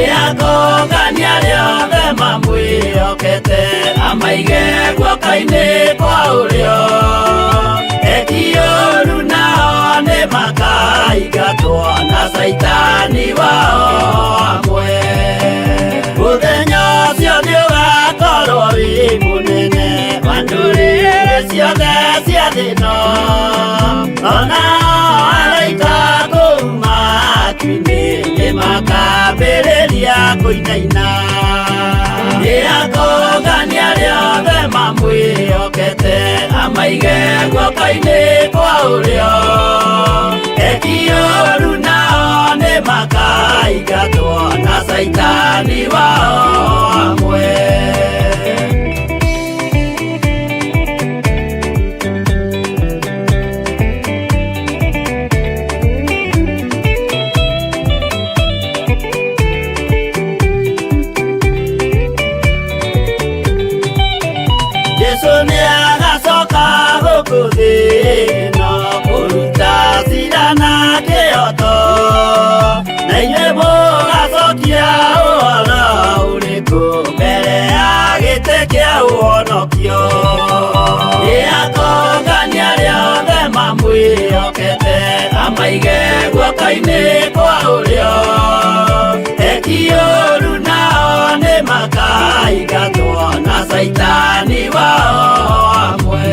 Nĩakũngania rĩothe mamwĩhokete amaige guoko-inĩ kwa ũrĩo ekiũru nao nĩ makaingatwo na Saitani wao amwe. Mũthenya ũcio nĩũgakorwo wĩ mũnene wa ndũrĩrĩ ciothe cia thĩ ĩno onao araika kuuma atu-inĩ nĩmakambĩrĩria kũinaina. Nĩakũngania rĩothe mamwĩhokete amaige guoko-inĩ kwa ũrĩo ekiũru nao nĩ makaingatwo na Saitani wao amwe. Nĩakũngania rĩothe mamwĩhokete amaige guoko-inĩ kwa ũrĩo ekiũru nao nĩ makaingatwo na Saitani wao amwe.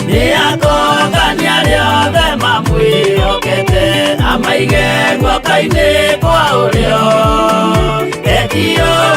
Nĩakũngania rĩothe mamwĩhokete amaige guoko-inĩ kwa ũrĩo ekiũru